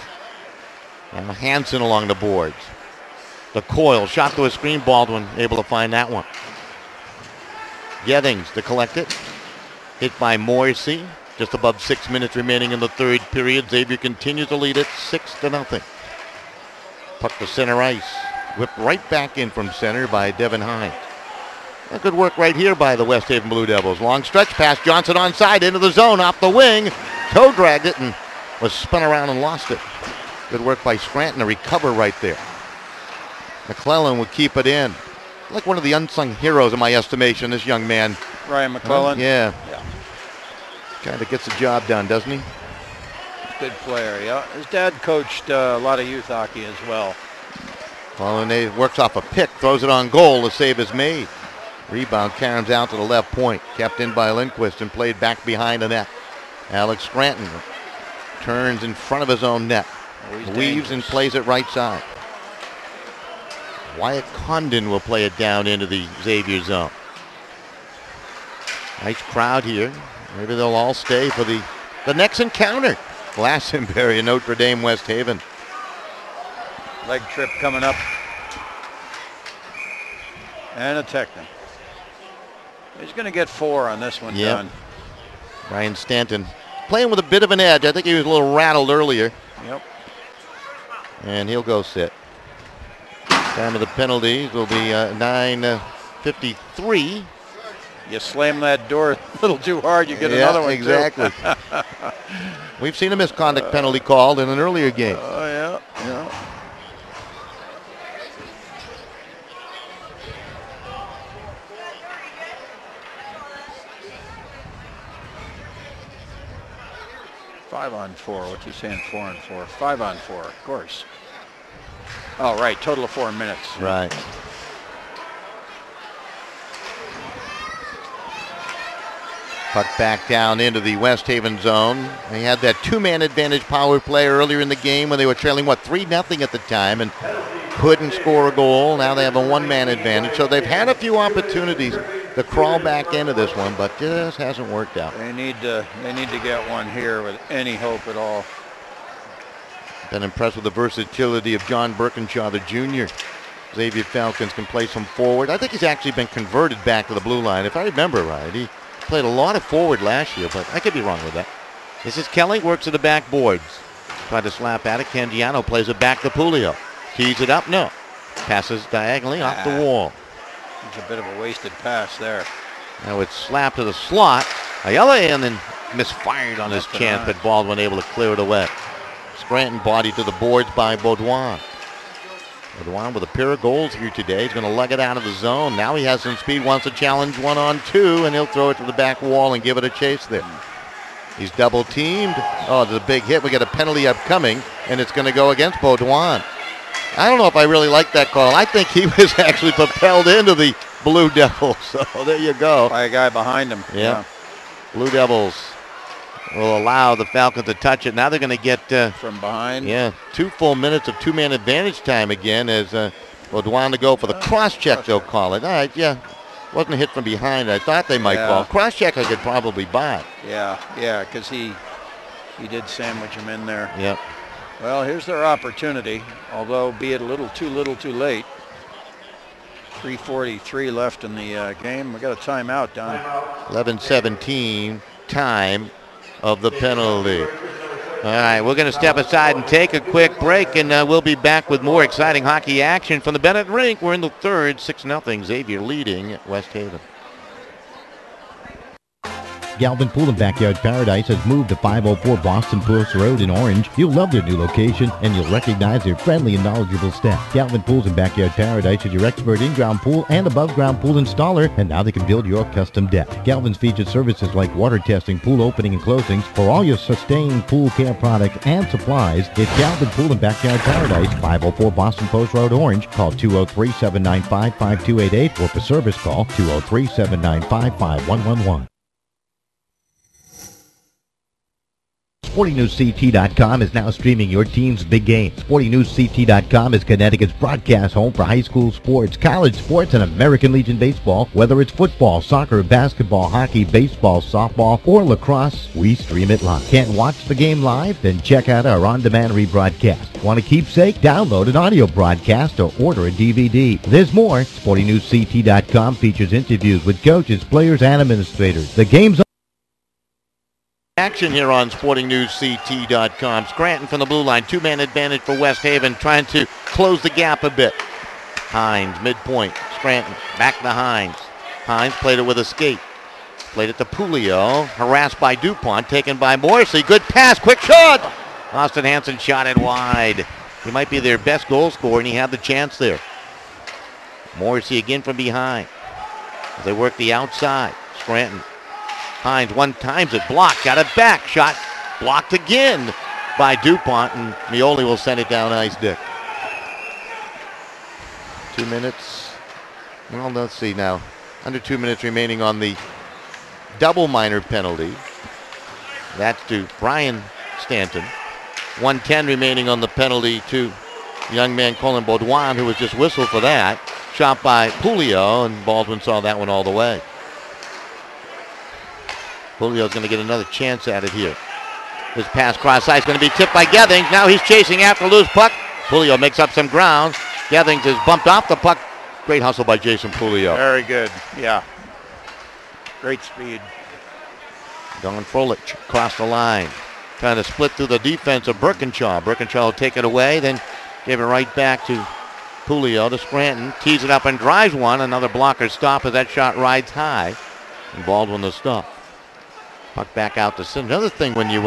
Now Hansen along the boards. The Coyle, shot to a screen. Baldwin able to find that one. Gethings to collect it. Hit by Morrissey. Just above 6 minutes remaining in the third period. Xavier continues to lead it 6-0. Puck to center ice. Whipped right back in from center by Devin Hines. A good work right here by the West Haven Blue Devils. Long stretch pass. Johnson onside into the zone off the wing. Toe dragged it and was spun around and lost it. Good work by Scranton to recover right there. McClellan would keep it in. Like one of the unsung heroes in my estimation, this young man. Ryan McClellan. Yeah. Kind of gets the job done, doesn't he? Good player, yeah. His dad coached a lot of youth hockey as well. Well, and he works off a pick, throws it on goal. The save is made. Rebound caroms out to the left point. Kept in by Lindquist and played back behind the net. Alex Scranton turns in front of his own net. Weaves and plays it right side. Wyatt Condon will play it down into the Xavier zone. Nice crowd here. Maybe they'll all stay for the next encounter. Glastonbury and Notre Dame West Haven. Leg trip coming up. And a technical. He's going to get 4 on this one, Don. Ryan Stanton playing with a bit of an edge. I think he was a little rattled earlier. Yep. And he'll go sit. Time of the penalties will be 9:53. You slam that door a little too hard, you get another one. Exactly. We've seen a misconduct penalty called in an earlier game. Oh, yeah. 5 on 4. What you saying? 4 on 4. 5 on 4, of course. Oh, right. Total of 4 minutes. Right. Puck back down into the West Haven zone. They had that 2-man advantage power play earlier in the game when they were trailing, 3-0 at the time, and couldn't score a goal. Now they have a 1-man advantage. So they've had a few opportunities to crawl back into this one, but just hasn't worked out. They need to get one here with any hope at all. Been impressed with the versatility of John Birkinshaw, the junior. Xavier Falcons can play some forward. I think he's actually been converted back to the blue line, if I remember right. He played a lot of forward last year, but I could be wrong with that. This is Kelly, works at the backboards. Tried to slap at it. Candiano plays it back to Pulio. Tees it up, no. Passes diagonally off the wall. It's a bit of a wasted pass there. Now it's slapped to the slot. Ayala and then misfired on his chance, but Baldwin able to clear it away. Scranton body to the boards by Baudouin. Baudouin with a pair of goals here today. He's going to lug it out of the zone. Now he has some speed, wants to challenge 1-on-2, and he'll throw it to the back wall and give it a chase there. He's double teamed. Oh, there's a big hit. We got a penalty upcoming, and it's going to go against Baudouin. I don't know if I really like that call. I think he was actually propelled into the Blue Devils. So there you go. By a guy behind him. Yeah. Blue Devils will allow the Falcons to touch it. Now they're going to get from behind. Yeah, 2 full minutes of 2-man advantage time again as Baudouin to go for the cross-check, they'll call it. All right, yeah. Wasn't a hit from behind. I thought they might call. Cross-check I could probably buy. Yeah, because he did sandwich him in there. Yep. Well, here's their opportunity, although be it a little too late. 3:43 left in the game. We got a timeout, Don. 11:17 time of the penalty. All right, we're going to step aside and take a quick break, and we'll be back with more exciting hockey action from the Bennett Rink. We're in the third, 6-0, Xavier leading West Haven. Galvin Pool and Backyard Paradise has moved to 504 Boston Post Road in Orange. You'll love their new location, and you'll recognize their friendly and knowledgeable staff. Galvin Pools and Backyard Paradise is your expert in-ground pool and above-ground pool installer, and now they can build your custom deck. Galvin's features services like water testing, pool opening and closings. For all your sustained pool care products and supplies, it's Galvin Pool and Backyard Paradise, 504 Boston Post Road, Orange. Call 203-795-5288, or for service call 203-795-5111. SportingNewsCT.com is now streaming your team's big game. SportingNewsCT.com is Connecticut's broadcast home for high school sports, college sports, and American Legion baseball. Whether it's football, soccer, basketball, hockey, baseball, softball, or lacrosse, we stream it live. Can't watch the game live? Then check out our on-demand rebroadcast. Want a keepsake? Download an audio broadcast or order a DVD. There's more. SportingNewsCT.com features interviews with coaches, players, and administrators. The game's action here on SportingNewsCT.com. Scranton from the blue line. 2-man advantage for West Haven, trying to close the gap a bit. Hines, midpoint. Scranton, back to Hines. Hines played it with a skate. Played it to Pulio. Harassed by DuPont, taken by Morrissey. Good pass, quick shot! Austin Hansen shot it wide. He might be their best goal scorer, and he had the chance there. Morrissey again from behind. They work the outside. Scranton. Hines one times it, blocked, got it back, shot blocked again by DuPont, and Mioli will send it down ice, Dick. 2 minutes. Well, let's see now. Under 2 minutes remaining on the double minor penalty. That's to Brian Stanton. 1:10 remaining on the penalty to young man Colin Baudouin, who was just whistled for that. Shot by Pulio, and Baldwin saw that one all the way. Pulio's going to get another chance at it here. His pass cross ice going to be tipped by Gethings. Now he's chasing after loose puck. Pulio makes up some ground. Gethings is bumped off the puck. Great hustle by Jason Pulio. Very good. Yeah. Great speed. Don Frolich across the line. Trying to split through the defense of Birkinshaw. Birkinshaw will take it away, then give it right back to Pulio to Scranton. Tees it up and drives one. Another blocker stop as that shot rides high. And Baldwin the stop. Puck back out to center. Another thing when you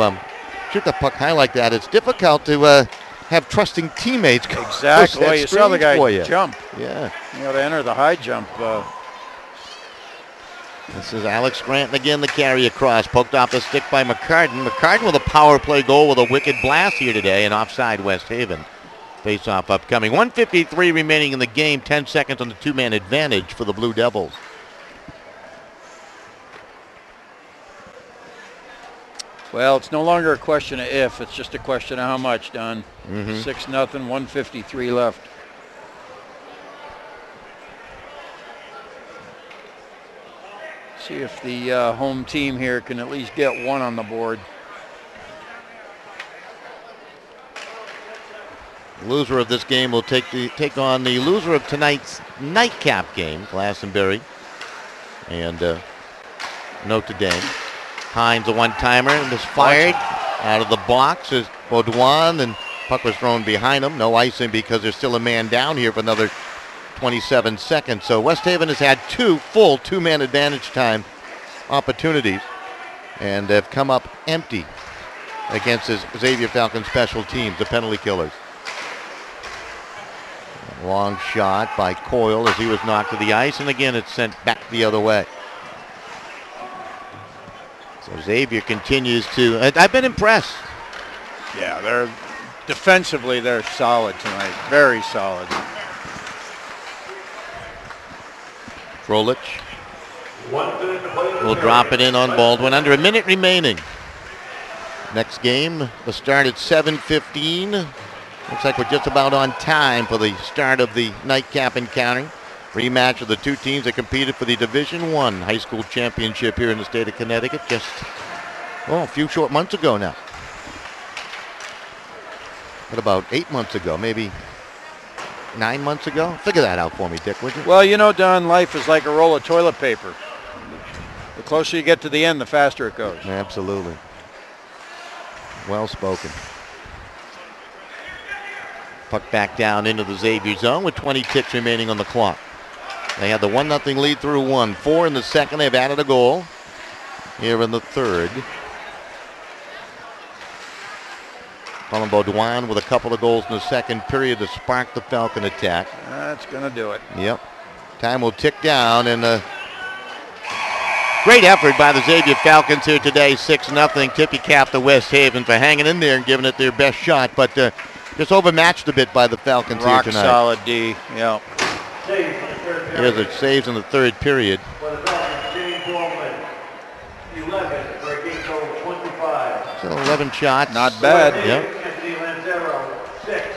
shoot the puck high like that, it's difficult to have trusting teammates. Exactly. Well, you saw the guy jump. Yeah. You know, to enter the high jump. This is Alex Scranton again, the carry across. Poked off the stick by McCartan. McCartan with a power play goal with a wicked blast here today, and offside West Haven. Face-off upcoming. 1:53 remaining in the game. 10 seconds on the two-man advantage for the Blue Devils. Well, it's no longer a question of if. It's just a question of how much, Don. 6-0, 1:53 left. See if the home team here can at least get one on the board. The loser of this game will take on the loser of tonight's nightcap game, Glastonbury and Notre Dame. Hines, a one-timer, and is fired out of the box as Baudouin, and puck was thrown behind him. No icing because there's still a man down here for another 27 seconds. So West Haven has had two full two-man advantage time opportunities and have come up empty against his Xavier Falcon special teams, the penalty killers. Long shot by Coyle as he was knocked to the ice, and again it's sent back the other way. So Xavier continues to, I've been impressed. Yeah, they're defensively, they're solid tonight. Very solid. Frolich will drop it in on Baldwin. Under a minute remaining. Next game, the start at 7:15. Looks like we're just about on time for the start of the nightcap encounter. Rematch of the two teams that competed for the Division I high school championship here in the state of Connecticut just, a few short months ago now. What about 8 months ago, maybe 9 months ago? Figure that out for me, Dick, would you? Well, you know, Don, life is like a roll of toilet paper. The closer you get to the end, the faster it goes. Absolutely. Well spoken. Puck back down into the Xavier zone with 20 ticks remaining on the clock. They had the 1-0 lead through 4 in the second. They've added a goal here in the third. Colin Baudouin with a couple of goals in the second period to spark the Falcon attack. That's going to do it. Yep. Time will tick down, and great effort by the Xavier Falcons here today. 6-0. Tippy cap to West Haven for hanging in there and giving it their best shot, but just overmatched a bit by the Falcons here tonight. Rock solid D, yeah. Here's the saves in the third period. For the Falcons, James Baldwin, 11 for a game total of 25. So 11 shots. Not bad. Yep. Anthony Lanzero, 6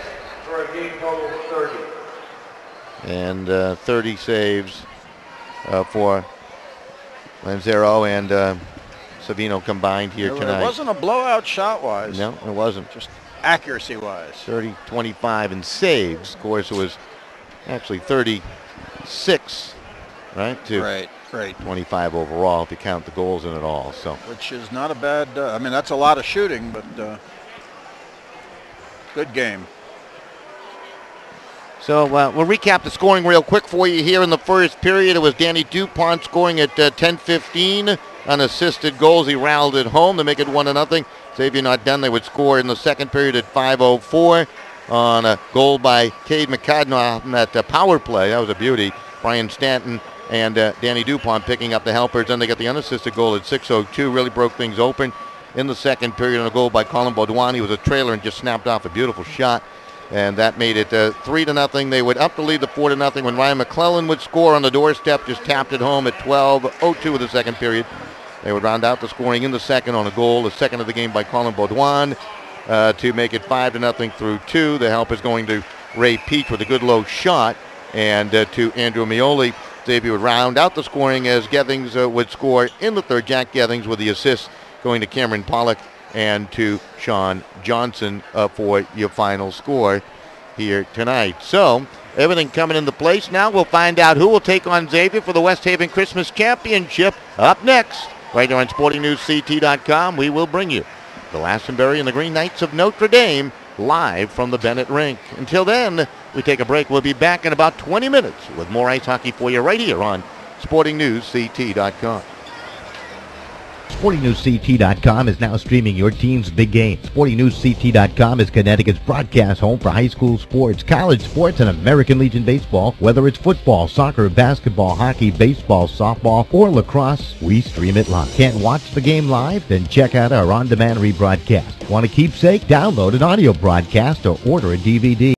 for a game total of 30. And 30 saves for Lanzero and Savino combined here tonight. It wasn't a blowout shot-wise. No, it wasn't. Just accuracy-wise. 30, 25 in saves. Of course, it was actually 36, right? To Right. 25 overall if you count the goals in it all. So, which is not a bad, I mean, that's a lot of shooting, but good game. So we'll recap the scoring real quick for you here in the first period. It was Danny DuPont scoring at 10:15. Unassisted goals. He rallied it home to make it 1-0. Xavier not done. They would score in the second period at 5:04 on a goal by Cade McCadden on that power play. That was a beauty. Brian Stanton and Danny DuPont picking up the helpers. Then they got the unassisted goal at 6:02. Really broke things open in the second period on a goal by Colin Baudouin. He was a trailer and just snapped off a beautiful shot. And that made it 3-0. They would up the lead to 4-0 when Ryan McClellan would score on the doorstep, just tapped it home at 12:02 of the second period. They would round out the scoring in the second on a goal, the second of the game by Colin Baudouin. to make it 5-0 through 2. The help is going to Ray Peach with a good low shot, and to Andrew Mioli. Xavier would round out the scoring as Gethings would score in the third. Jack Gethings with the assist going to Cameron Pollock and to Sean Johnson for your final score here tonight. So everything coming into place now. We'll find out who will take on Xavier for the West Haven Christmas Championship up next. Right here on SportingNewsCT.com, we will bring you the Glastonbury and the Green Knights of Notre Dame live from the Bennett Rink. Until then, we take a break. We'll be back in about 20 minutes with more ice hockey for you right here on SportingNewsCT.com. SportingNewsCT.com is now streaming your team's big game. SportingNewsCT.com is Connecticut's broadcast home for high school sports, college sports, and American Legion baseball. Whether it's football, soccer, basketball, hockey, baseball, softball, or lacrosse, we stream it live. Can't watch the game live? Then check out our on-demand rebroadcast. Want a keepsake? Download an audio broadcast or order a DVD.